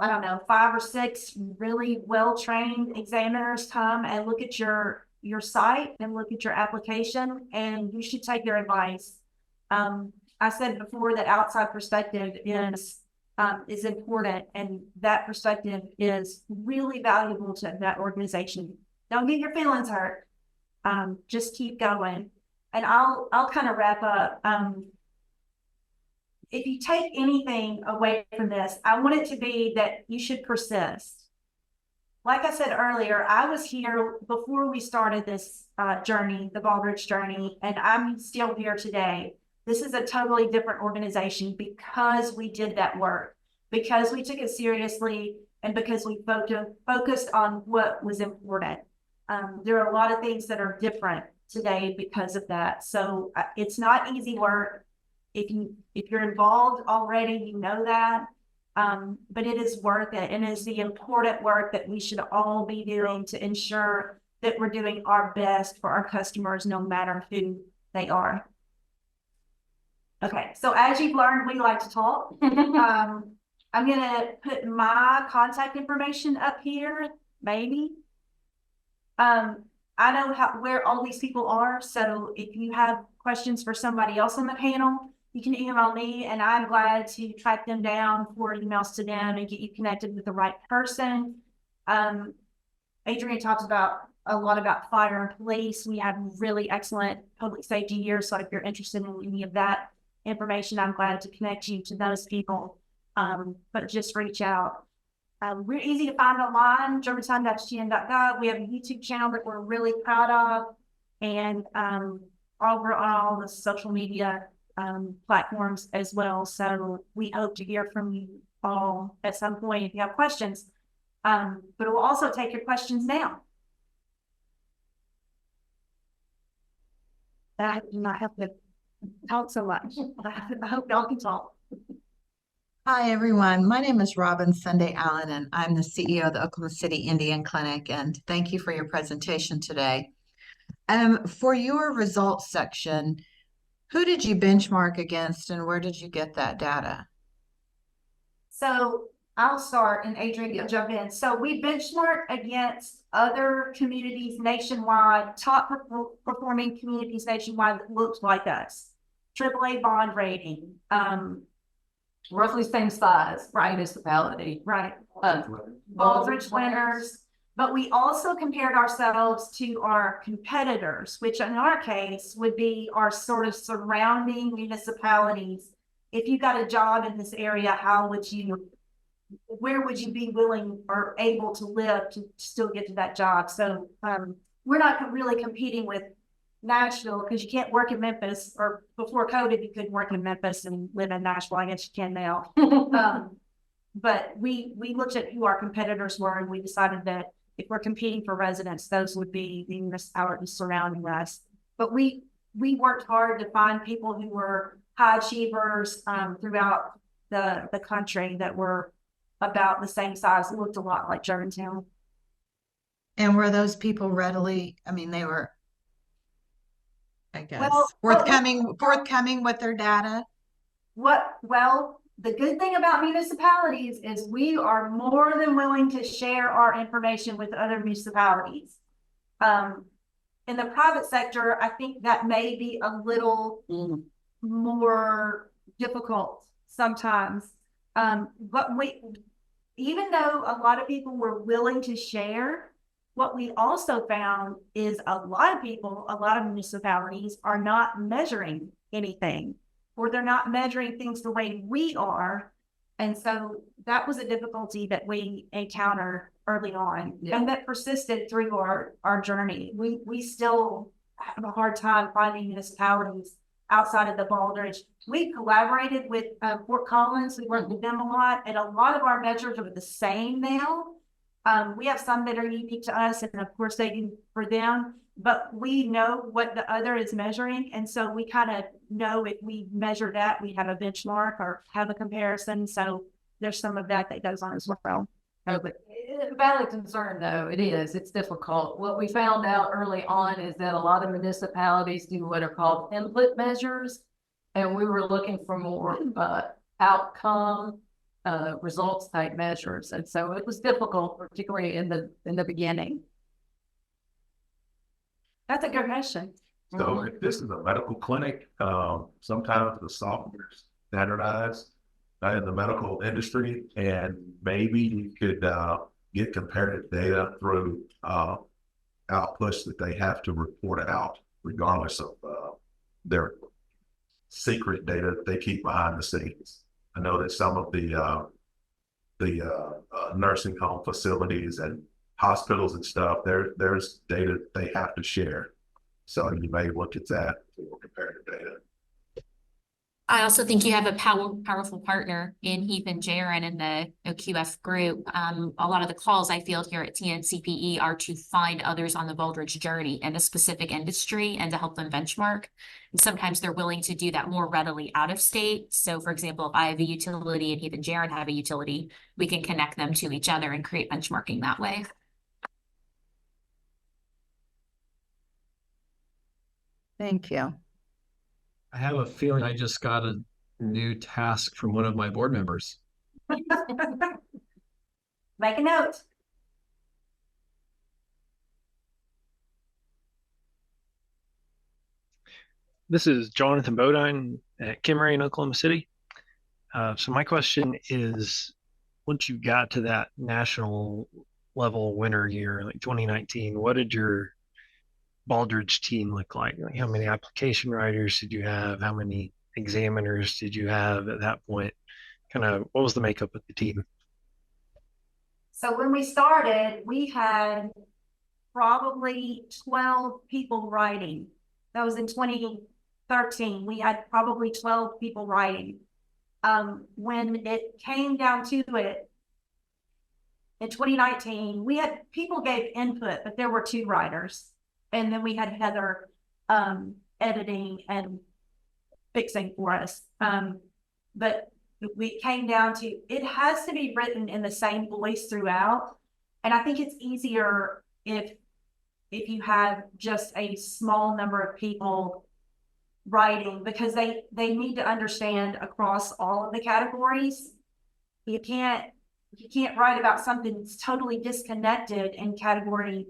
5 or 6 really well-trained examiners come and look at your site and look at your application, and you should take their advice. I said before that outside perspective is important, and that perspective is really valuable to that organization. Don't get your feelings hurt. Just keep going. And I'll kind of wrap up. If you take anything away from this, I want it to be that you should persist. Like I said earlier, I was here before we started this journey, the Baldrige journey, and I'm still here today. This is a totally different organization because we did that work, because we took it seriously, and because we focused on what was important. There are a lot of things that are different today because of that. So it's not easy work. If you're involved already, you know that, but it is worth it, and it is the important work that we should all be doing to ensure that we're doing our best for our customers, no matter who they are. Okay, so as you've learned, we like to talk. I'm gonna put my contact information up here, maybe. I know where all these people are, so if you have questions for somebody else on the panel, you can email me, and I'm glad to track them down, forward emails to them, and get you connected with the right person. Adrian talked about a lot about fire and police. We have really excellent public safety years. So if you're interested in any of that information, I'm glad to connect you to those people. But just reach out. We're easy to find online, germantown.gn.gov. We have a YouTube channel that we're really proud of, and over on all the social media platforms as well. So we hope to hear from you all at some point if you have questions. But it will also take your questions now. I do not have to talk so much. I hope y'all can talk. Hi, everyone. My name is Robin Sunday Allen, and I'm the CEO of the Oklahoma City Indian Clinic. And thank you for your presentation today. For your results section, who did you benchmark against and where did you get that data? So I'll start and Adrian can jump in. So we benchmark against other communities nationwide, top performing communities nationwide that looks like us. AAA bond rating, Roughly same size, right, municipality. right, Baldrige winners. But we also compared ourselves to our competitors, which in our case would be our sort of surrounding municipalities. If you got a job in this area, where would you be willing or able to live to still get to that job? So we're not really competing with Nashville because you can't work in Memphis, or before COVID, you couldn't work in Memphis and live in Nashville. I guess you can now. But we looked at who our competitors were, and we decided that if we're competing for residents, those would be the municipalities surrounding us. But we worked hard to find people who were high achievers throughout the country that were about the same size. It looked a lot like Germantown. And were those people readily, I mean, they were, I guess, Well, forthcoming with their data? Well, the good thing about municipalities is we are more than willing to share our information with other municipalities. In the private sector, I think that may be a little more difficult sometimes. But even though a lot of people were willing to share, what we also found is a lot of municipalities are not measuring anything, or they're not measuring things the way we are. And so that was a difficulty that we encountered early on, and that persisted through our journey. We still have a hard time finding municipalities outside of the Baldrige. We collaborated with Fort Collins. We worked with them a lot, and a lot of our measures are the same now. We have some that are unique to us, and of course they do for them, but we know what the other is measuring. And so we kind of know if we measure that, we have a benchmark or have a comparison. So there's some of that goes on as well. But valid concern though, it's difficult. What we found out early on is that a lot of municipalities do what are called input measures. And we were looking for more outcome results type measures. And so it was difficult, particularly in the beginning. That's a good question. So if this is a medical clinic, sometimes the software is standardized in the medical industry, and maybe you could get comparative data through outputs that they have to report out, regardless of their secret data that they keep behind the scenes. I know that some of the nursing home facilities and hospitals and stuff, there's data they have to share. So you may look at that for comparative data. I also think you have a powerful partner in Heath and Jaron in the OQF group. A lot of the calls I field here at TNCPE are to find others on the Baldrige journey in a specific industry and to help them benchmark. And sometimes they're willing to do that more readily out of state. So for example, if I have a utility and Heath and Jaron have a utility, we can connect them to each other and create benchmarking that way. Thank you. I have a feeling I just got a new task from one of my board members. Make a note. This is Jonathan Bodine at Kimmery in Oklahoma City. So my question is, once you got to that national level winter year, like 2019, what did your Baldrige team look like? Like, how many application writers did you have? How many examiners did you have at that point? Kind of what was the makeup of the team? So when we started, we had probably 12 people writing. That was in 2013. We had probably 12 people writing. When it came down to it, in 2019, we had people gave input, but there were 2 writers. And then we had Heather editing and fixing for us. But we came down to, it has to be written in the same voice throughout. And I think it's easier if you have just a small number of people writing, because they need to understand across all of the categories. You can't write about something that's totally disconnected in category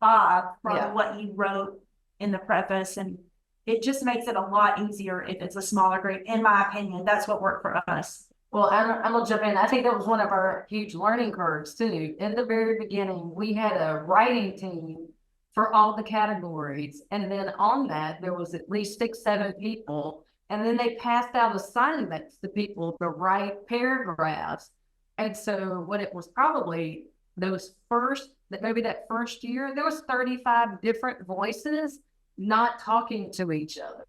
5 from what you wrote in the preface, and it just makes it a lot easier if it's a smaller group. In my opinion, that's what worked for us. Well, I'm gonna jump in. I think that was one of our huge learning curves too. In the very beginning, we had a writing team for all the categories. And then on that, there was at least 6, 7 people. And then they passed out assignments to people to write paragraphs. And so when it was probably maybe that first year, there was 35 different voices not talking to each other.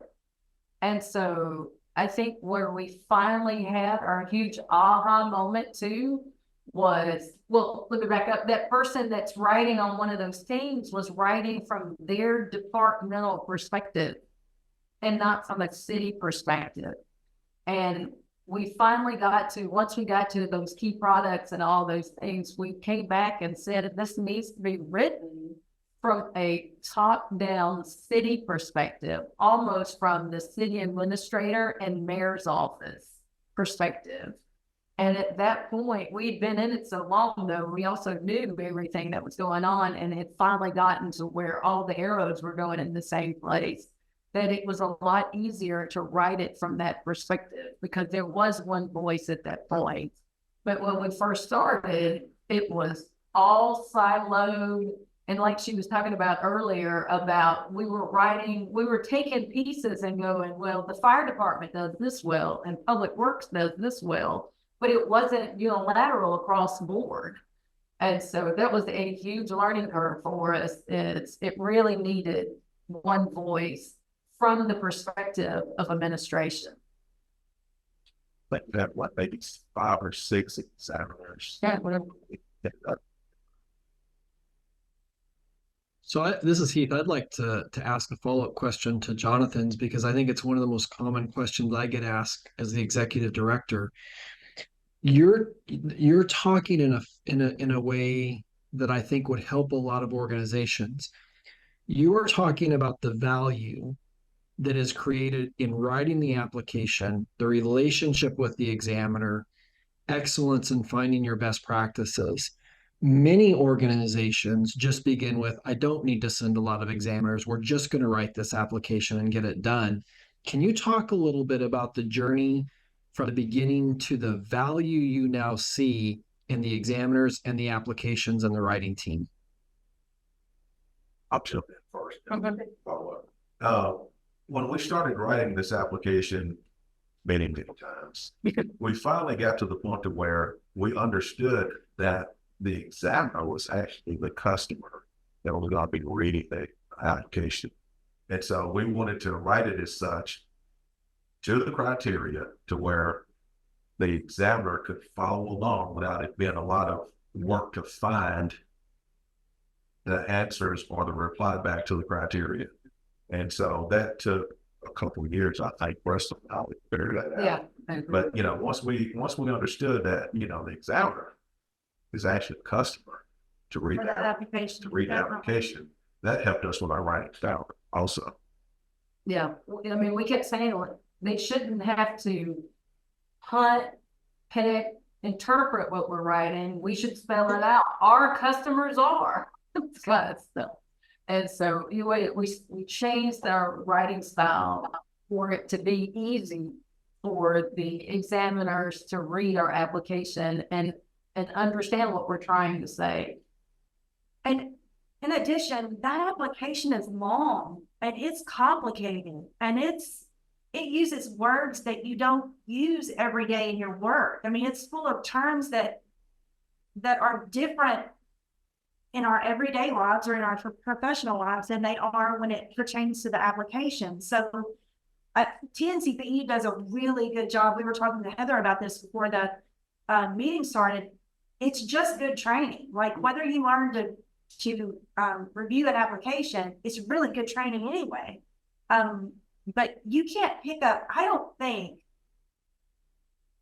And so I think where we finally had our huge aha moment too was, well, let me back up. That person that's writing on one of those teams was writing from their departmental perspective and not from a city perspective. And we finally once we got to those key products and all those things, we came back and said, this needs to be written from a top-down city perspective, almost from the city administrator and mayor's office perspective. And at that point, we'd been in it so long, though, we also knew everything that was going on, and it finally gotten to where all the arrows were going in the same place, that it was a lot easier to write it from that perspective, because there was one voice at that point. But when we first started, it was all siloed. And like she was talking about earlier, about we were taking pieces and going, well, the fire department does this well, and public works does this well, but it wasn't unilateral across the board. And so that was a huge learning curve for us. It really needed one voice from the perspective of administration. Like that, maybe 5 or 6 examiners. Yeah, whatever. So this is Heath. I'd like to ask a follow-up question to Jonathan's, because I think it's one of the most common questions I get asked as the executive director. You're talking in a way that I think would help a lot of organizations. You are talking about the value that is created in writing the application, the relationship with the examiner, excellence in finding your best practices. Many organizations just begin with, I don't need to send a lot of examiners. We're just going to write this application and get it done. Can you talk a little bit about the journey from the beginning to the value you now see in the examiners and the applications and the writing team? I'll jump in first. Follow up. When we started writing this application many times, we finally got to the point to where we understood that the examiner was actually the customer that was going to be reading the application. And so we wanted to write it as such to the criteria to where the examiner could follow along without it being a lot of work to find the answers or the reply back to the criteria. And so that took a couple of years, I think, for us to figure that out. Yeah. But once we understood that, the examiner is actually a customer to read that application, that helped us with our writing style also. Yeah, I mean, we kept saying they shouldn't have to hunt, pick, interpret what we're writing. We should spell it out. Our customers are. And so we changed our writing style for it to be easy for the examiners to read our application and understand what we're trying to say. And in addition, that application is long and it's complicated and it uses words that you don't use every day in your work. I mean, it's full of terms that are different in our everyday lives or in our professional lives than they are when it pertains to the application. So TNCPE does a really good job. We were talking to Heather about this before the meeting started. It's just good training. Like whether you learn to review an application, it's really good training anyway. But you can't pick up, I don't think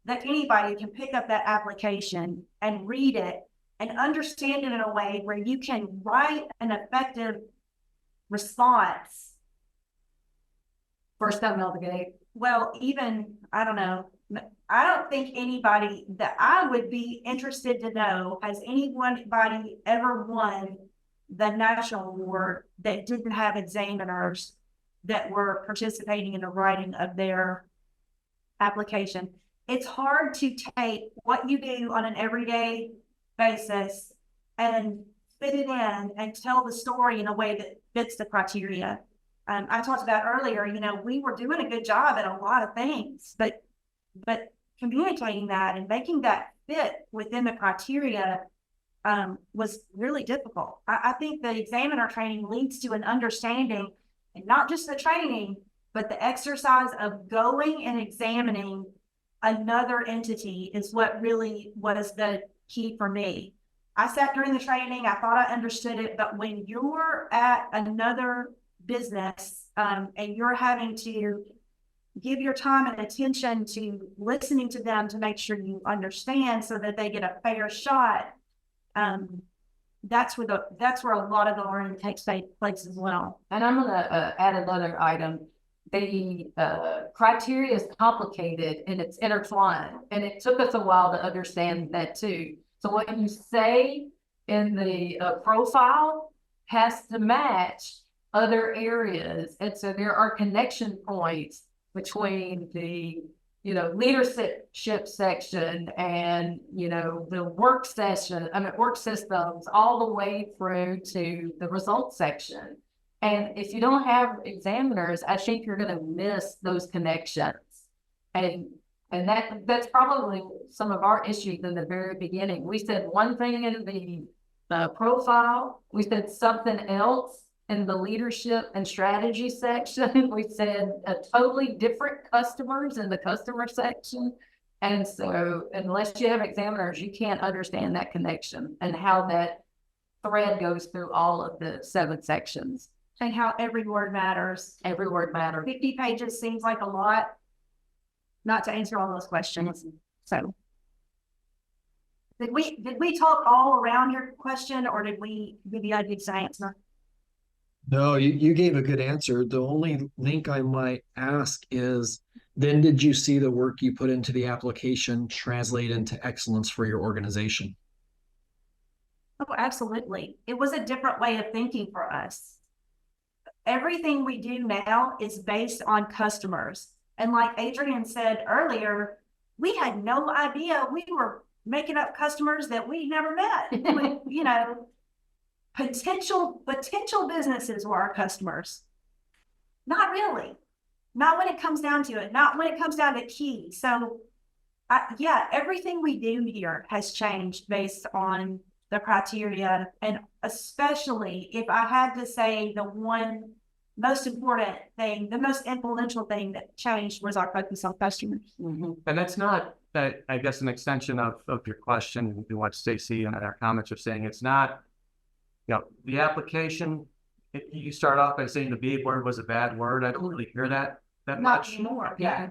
that anybody can pick up that application and read it and understand it in a way where you can write an effective response. First time out the gate. Well, even, I don't know, I don't think anybody that I would be interested to know has anybody ever won the national award that didn't have examiners that were participating in the writing of their application. It's hard to take what you do on an everyday basis and fit it in and tell the story in a way that fits the criteria. I talked about earlier, you know, we were doing a good job at a lot of things, but communicating that and making that fit within the criteria was really difficult. I think the examiner training leads to an understanding, and not just the training, but the exercise of going and examining another entity is what really was the key for me. I sat during the training, I thought I understood it, but when you're at another business and you're having to give your time and attention to listening to them to make sure you understand so that they get a fair shot, that's where a lot of the learning takes place as well. And I'm gonna add another item. The criteria is complicated and it's intertwined, and it took us a while to understand that too. So what you say in the profile has to match other areas, and so there are connection points between the leadership section and the work systems all the way through to the results section. And if you don't have examiners, I think you're going to miss those connections. And that's probably some of our issues in the very beginning. We said one thing in the profile, we said something else in the leadership and strategy section. We said a totally different customers in the customer section. And so unless you have examiners, you can't understand that connection and how that thread goes through all of the 7 sections. And how every word matters. Every word matters. 50 pages seems like a lot, not to answer all those questions. So did we talk all around your question, or did we give you a good answer? No, you gave a good answer. The only link I might ask is, then did you see the work you put into the application translate into excellence for your organization? Oh, absolutely. It was a different way of thinking for us. Everything we do now is based on customers. And like Adrian said earlier, we had no idea we were making up customers that we never met. Potential businesses were our customers. Not really. Not when it comes down to it. Not when it comes down to key. So everything we do here has changed based on the criteria. And especially if I had to say the one most important thing, the most influential thing that changed was our focus on customers. Mm-hmm. And that's not, I guess, an extension of your question and what Stacy and our comments are saying. It's not, the application, you start off by saying the B word was a bad word. I don't really hear that much. Not anymore. Yeah.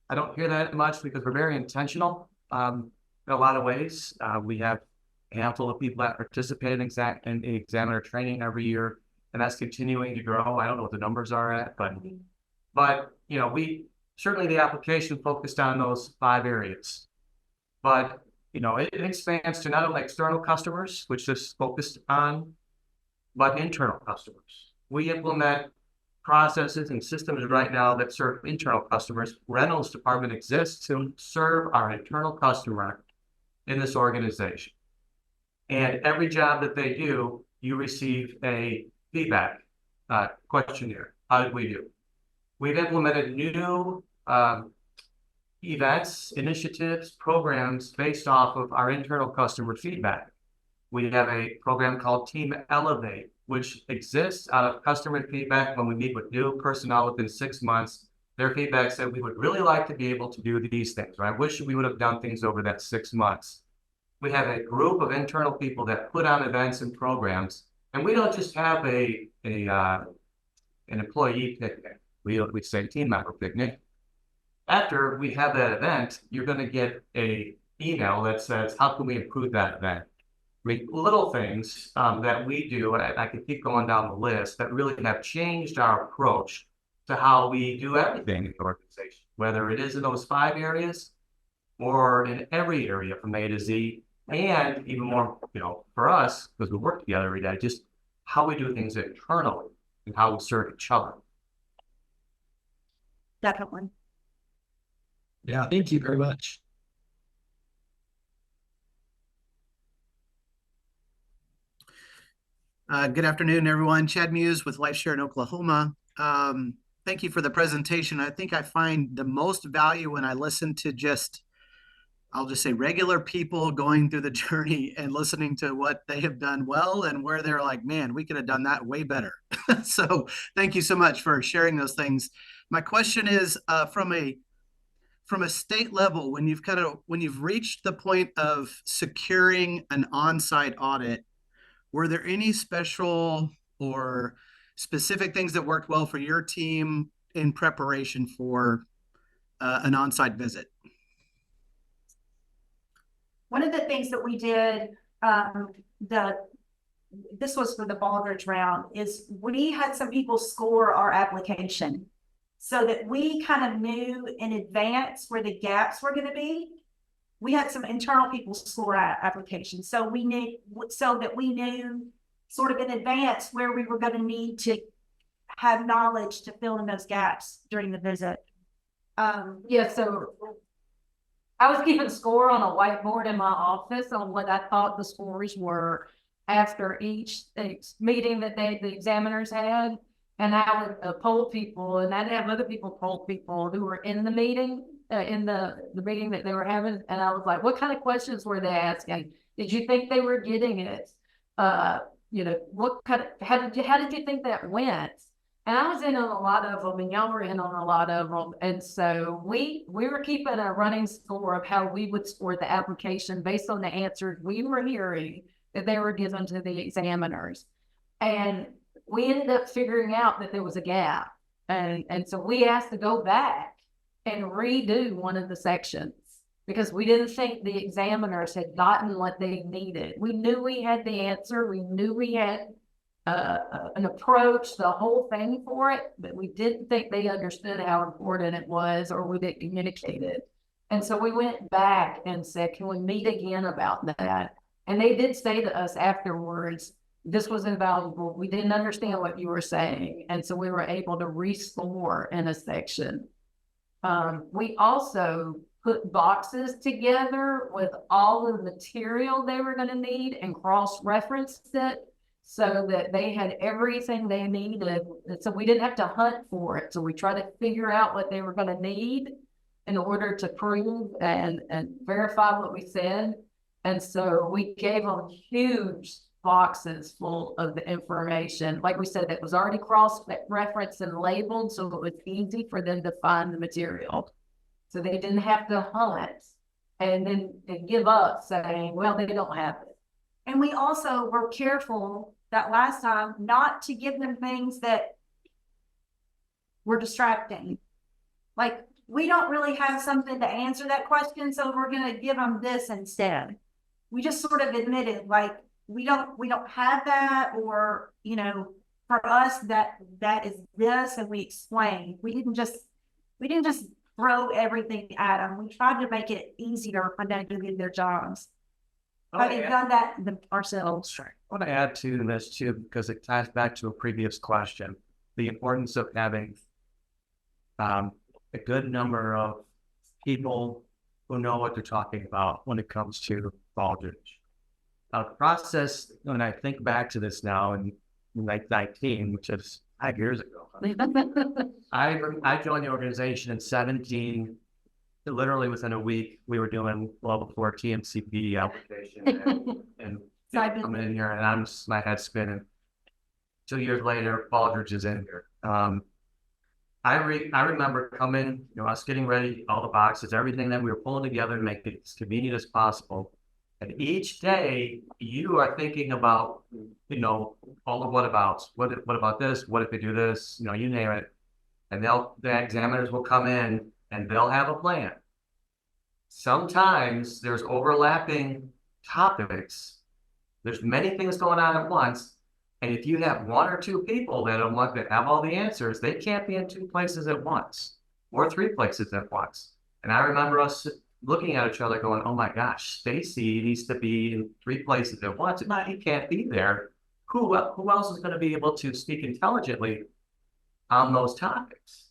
I don't hear that much because we're very intentional in a lot of ways. We have a handful of people that participate in the examiner training every year, and that's continuing to grow. I don't know what the numbers are at, but we certainly, the application focused on those 5 areas, but it expands to not only external customers, which is focused on, but internal customers. We implement processes and systems right now that serve internal customers. Reynolds department exists to serve our internal customer in this organization. And every job that they do, you receive a feedback questionnaire. How did we do? We've implemented new events, initiatives, programs based off of our internal customer feedback. We have a program called Team Elevate, which exists out of customer feedback. When we meet with new personnel within 6 months, their feedback said, we would really like to be able to do these things, or I wish we would have done things over that 6 months. We have a group of internal people that put on events and programs, and we don't just have an employee picnic. We say team member picnic. After we have that event, you're going to get a email that says, how can we improve that event? I mean, little things that we do, and I could keep going down the list, that really have changed our approach to how we do everything in the organization, whether it is in those 5 areas or in every area from A to Z, and even more, for us, because we work together every day, just how we do things internally and how we serve each other. Definitely. Yeah, thank you very much. Good afternoon, everyone. Chad Muse with LifeShare in Oklahoma. Thank you for the presentation. I think I find the most value when I listen to I'll just say regular people going through the journey and listening to what they have done well and where they're like, man, we could have done that way better. So thank you so much for sharing those things. My question is from a state level, when you've reached the point of securing an on-site audit, were there any special or specific things that worked well for your team in preparation for an on-site visit? One of the things that we did, this was for the Baldrige round, is we had some people score our application so that we kind of knew in advance where the gaps were going to be. We had some internal people score our application, so we knew sort of in advance where we were going to need to have knowledge to fill in those gaps during the visit. Yeah, so I was keeping score on a whiteboard in my office on what I thought the scores were after each meeting that the examiners had. And I would poll people, and I'd have other people poll people who were in the meeting, in the meeting that they were having. And I was like, what kind of questions were they asking? Did you think they were getting it? What kind of, how did you think that went? And I was in on a lot of them, and y'all were in on a lot of them. And so we were keeping a running score of how we would score the application based on the answers we were hearing that they were given to the examiners. And we ended up figuring out that there was a gap. And so we asked to go back and redo one of the sections because we didn't think the examiners had gotten what they needed. We knew we had the answer. We knew we had an approach, the whole thing for it, but we didn't think they understood how important it was or would it communicate it. And so we went back and said, can we meet again about that? And they did say to us afterwards, this was invaluable. We didn't understand what you were saying. And so we were able to rescore in a section. We also put boxes together with all of the material they were going to need and cross-referenced it so that they had everything they needed. So we didn't have to hunt for it. So we tried to figure out what they were going to need in order to prove and verify what we said. And so we gave them huge boxes full of the information. Like we said, it was already cross-referenced and labeled, so it was easy for them to find the material. So they didn't have to hunt and then give up saying, well, they don't have it. And we also were careful that last time not to give them things that were distracting. Like, we don't really have something to answer that question, so we're going to give them this instead. We just sort of admitted, like, we don't have that, or, for us that is this, and we explained. We didn't just throw everything at them. We tried to make it easier for them to do their jobs. Having done that ourselves. Sure. I want to add to this too, because it ties back to a previous question, the importance of having a good number of people who know what they're talking about when it comes to Baldrige. The process, when I think back to this now in like 19, which is 5 years ago, I joined the organization in 17. Literally within a week, we were doing level 4 TMCP application and I'm in here and I'm just, my head spinning. 2 years later, Baldrige is in here. I remember coming, us getting ready, all the boxes, everything that we were pulling together to make it as convenient as possible. And each day you are thinking about, all the whatabouts. What about this? What if they do this? You name it. And the examiners will come in and they'll have a plan. Sometimes there's overlapping topics. There's many things going on at once. And if you have 1 or 2 people that have all the answers, they can't be in 2 places at once or 3 places at once. And I remember us looking at each other going, oh my gosh, Stacy needs to be in 3 places at once. If he can't be there, who else is going to be able to speak intelligently on those topics?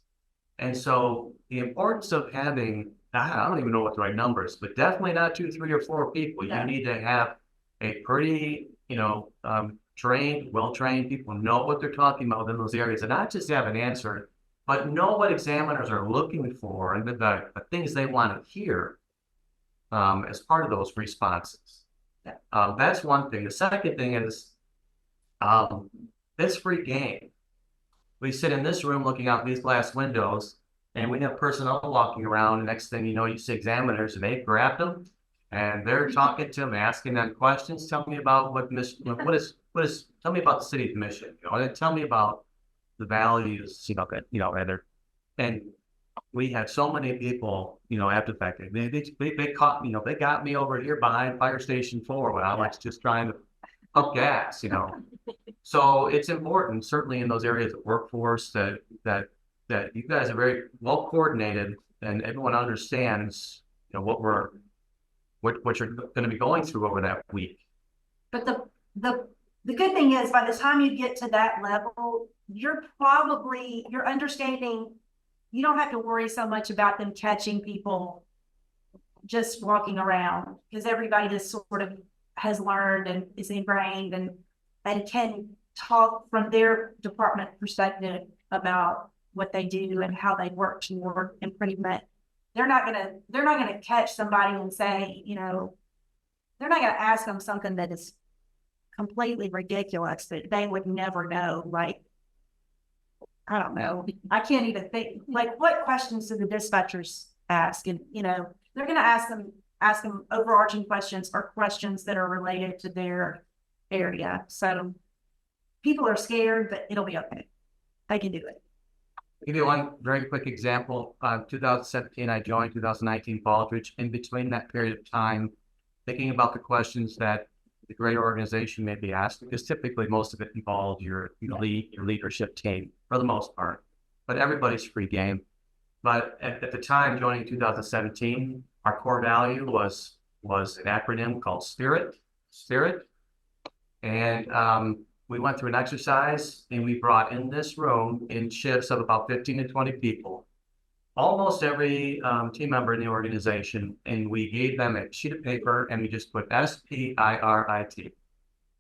And so the importance of having, I don't even know what the right number is, but definitely not 2, 3, or 4 people. You need to have a pretty, trained, well-trained people, know what they're talking about in those areas, and not just have an answer, but know what examiners are looking for and the things they want to hear as part of those responses. That's one thing. The second thing is this free game. We sit in this room looking out these glass windows, and we have personnel walking around. And next thing you know, you see examiners, and they've grabbed them, and they're talking to them, asking them questions. Tell me about tell me about the city's mission. Tell me about the values. And we had so many people, after the fact, they caught, they got me over here behind Fire Station 4 when I was just trying to pump gas, So it's important, certainly in those areas of workforce, that you guys are very well coordinated and everyone understands, what you're going to be going through over that week. But the good thing is, by the time you get to that level, you're understanding. You don't have to worry so much about them catching people just walking around, because everybody just sort of has learned and is ingrained and can talk from their department perspective about what they do and how they work toward improvement. They're not gonna catch somebody and say, they're not gonna ask them something that is completely ridiculous that they would never know. Like, I don't know. I can't even think, like, what questions do the dispatchers ask? And, they're going to ask them overarching questions or questions that are related to their area. So people are scared, but it'll be okay. They can do it. I'll give you one very quick example. 2017, I joined, 2019, Baldrige. In between that period of time, thinking about the questions that the greater organization may be asked, because typically most of it involves your leadership team for the most part, but everybody's free game. But at the time, joining 2017, our core value was an acronym called SPIRIT. And we went through an exercise, and we brought in this room in shifts of about 15 to 20 people, almost every team member in the organization, and we gave them a sheet of paper, and we just put SPIRIT.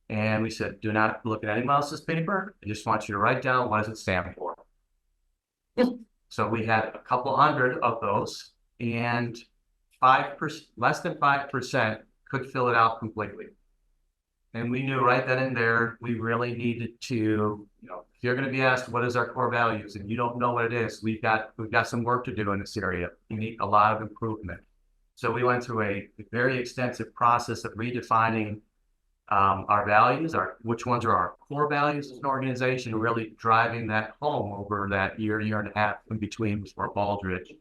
And we said, do not look at anyone else's paper. I just want you to write down, what does it stand for? So we had a couple hundred of those, and 5%, less than 5% could fill it out completely. And we knew right then and there, we really needed to, if you're going to be asked, what is our core values, and you don't know what it is, we've got some work to do in this area. We need a lot of improvement. So we went through a very extensive process of redefining our values, which ones are our core values as an organization, really driving that home over that year and a half in between before Baldrige,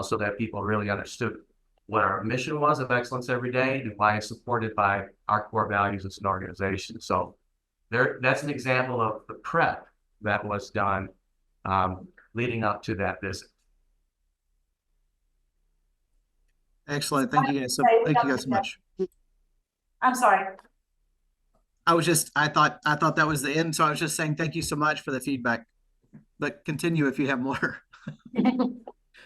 so that people really understood what our mission was of excellence every day and why it's supported by our core values as an organization. So that's an example of the prep that was done leading up to that visit. Excellent. Thank you guys so much. I'm sorry. I thought that was the end. So I was just saying, thank you so much for the feedback, but continue if you have more.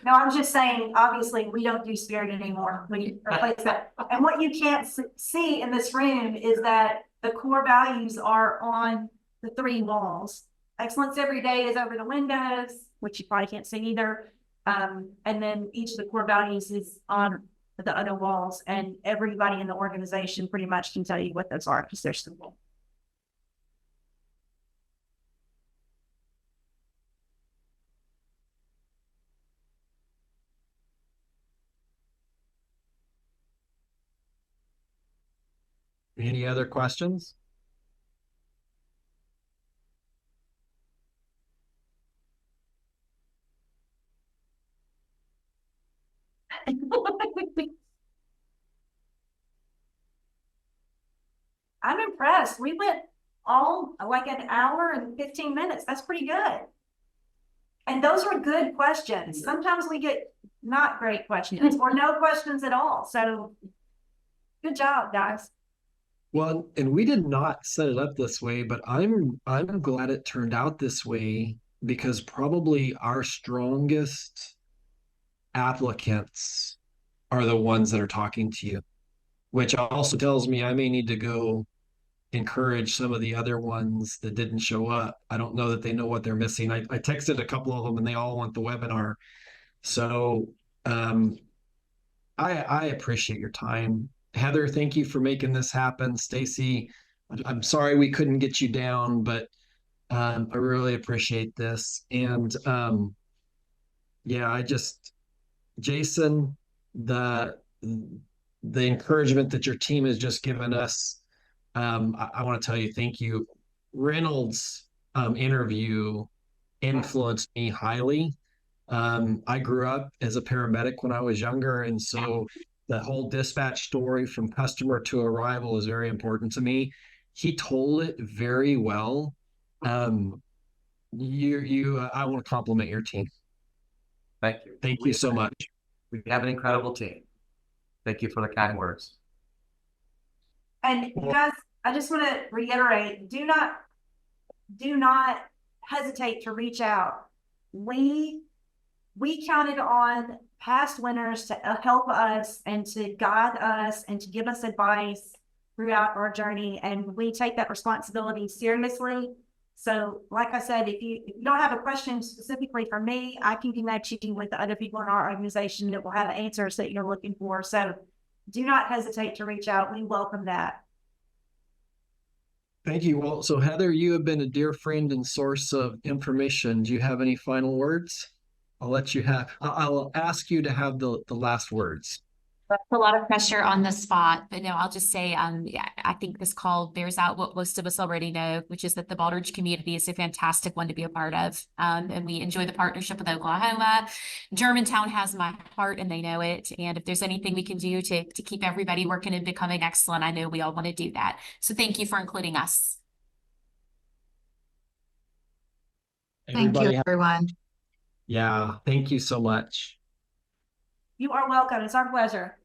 No, I'm just saying, obviously, we don't do spirit anymore. We replace that. And what you can't see in this room is that the core values are on the 3 walls. Excellence every day is over the windows, which you probably can't see either. And then each of the core values is on the other walls, and everybody in the organization pretty much can tell you what those are because they're simple. Any other questions? I'm impressed. We went all like an hour and 15 minutes. That's pretty good. And those were good questions. Sometimes we get not great questions or no questions at all. So good job, guys. Well, and we did not set it up this way, but I'm glad it turned out this way because probably our strongest applicants are the ones that are talking to you, which also tells me I may need to go encourage some of the other ones that didn't show up. I don't know that they know what they're missing. I texted a couple of them and they all want the webinar. So I appreciate your time. Heather, thank you for making this happen. Stacy, I'm sorry we couldn't get you down, but I really appreciate this. And yeah, Jason, the encouragement that your team has just given us, I want to tell you thank you. Reynolds' interview influenced me highly. I grew up as a paramedic when I was younger, and so the whole dispatch story from customer to arrival is very important to me. He told it very well. I want to compliment your team. Thank you. Thank you so much. We have an incredible team. Thank you for the kind words. And you guys, I just want to reiterate, do not hesitate to reach out. We counted on past winners to help us and to guide us and to give us advice throughout our journey. And we take that responsibility seriously. So like I said, if you don't have a question specifically for me, I can connect you with the other people in our organization that will have answers that you're looking for. So do not hesitate to reach out. We welcome that. Thank you. Well, so Heather, you have been a dear friend and source of information. Do you have any final words? I'll ask you to have the last words. That's a lot of pressure on the spot, but no, I'll just say, yeah, I think this call bears out what most of us already know, which is that the Baldrige community is a fantastic one to be a part of. And we enjoy the partnership with Oklahoma. Germantown has my heart and they know it. And if there's anything we can do to keep everybody working and becoming excellent, I know we all want to do that. So thank you for including us. Thank you, everyone. Yeah, thank you so much. You are welcome. It's our pleasure.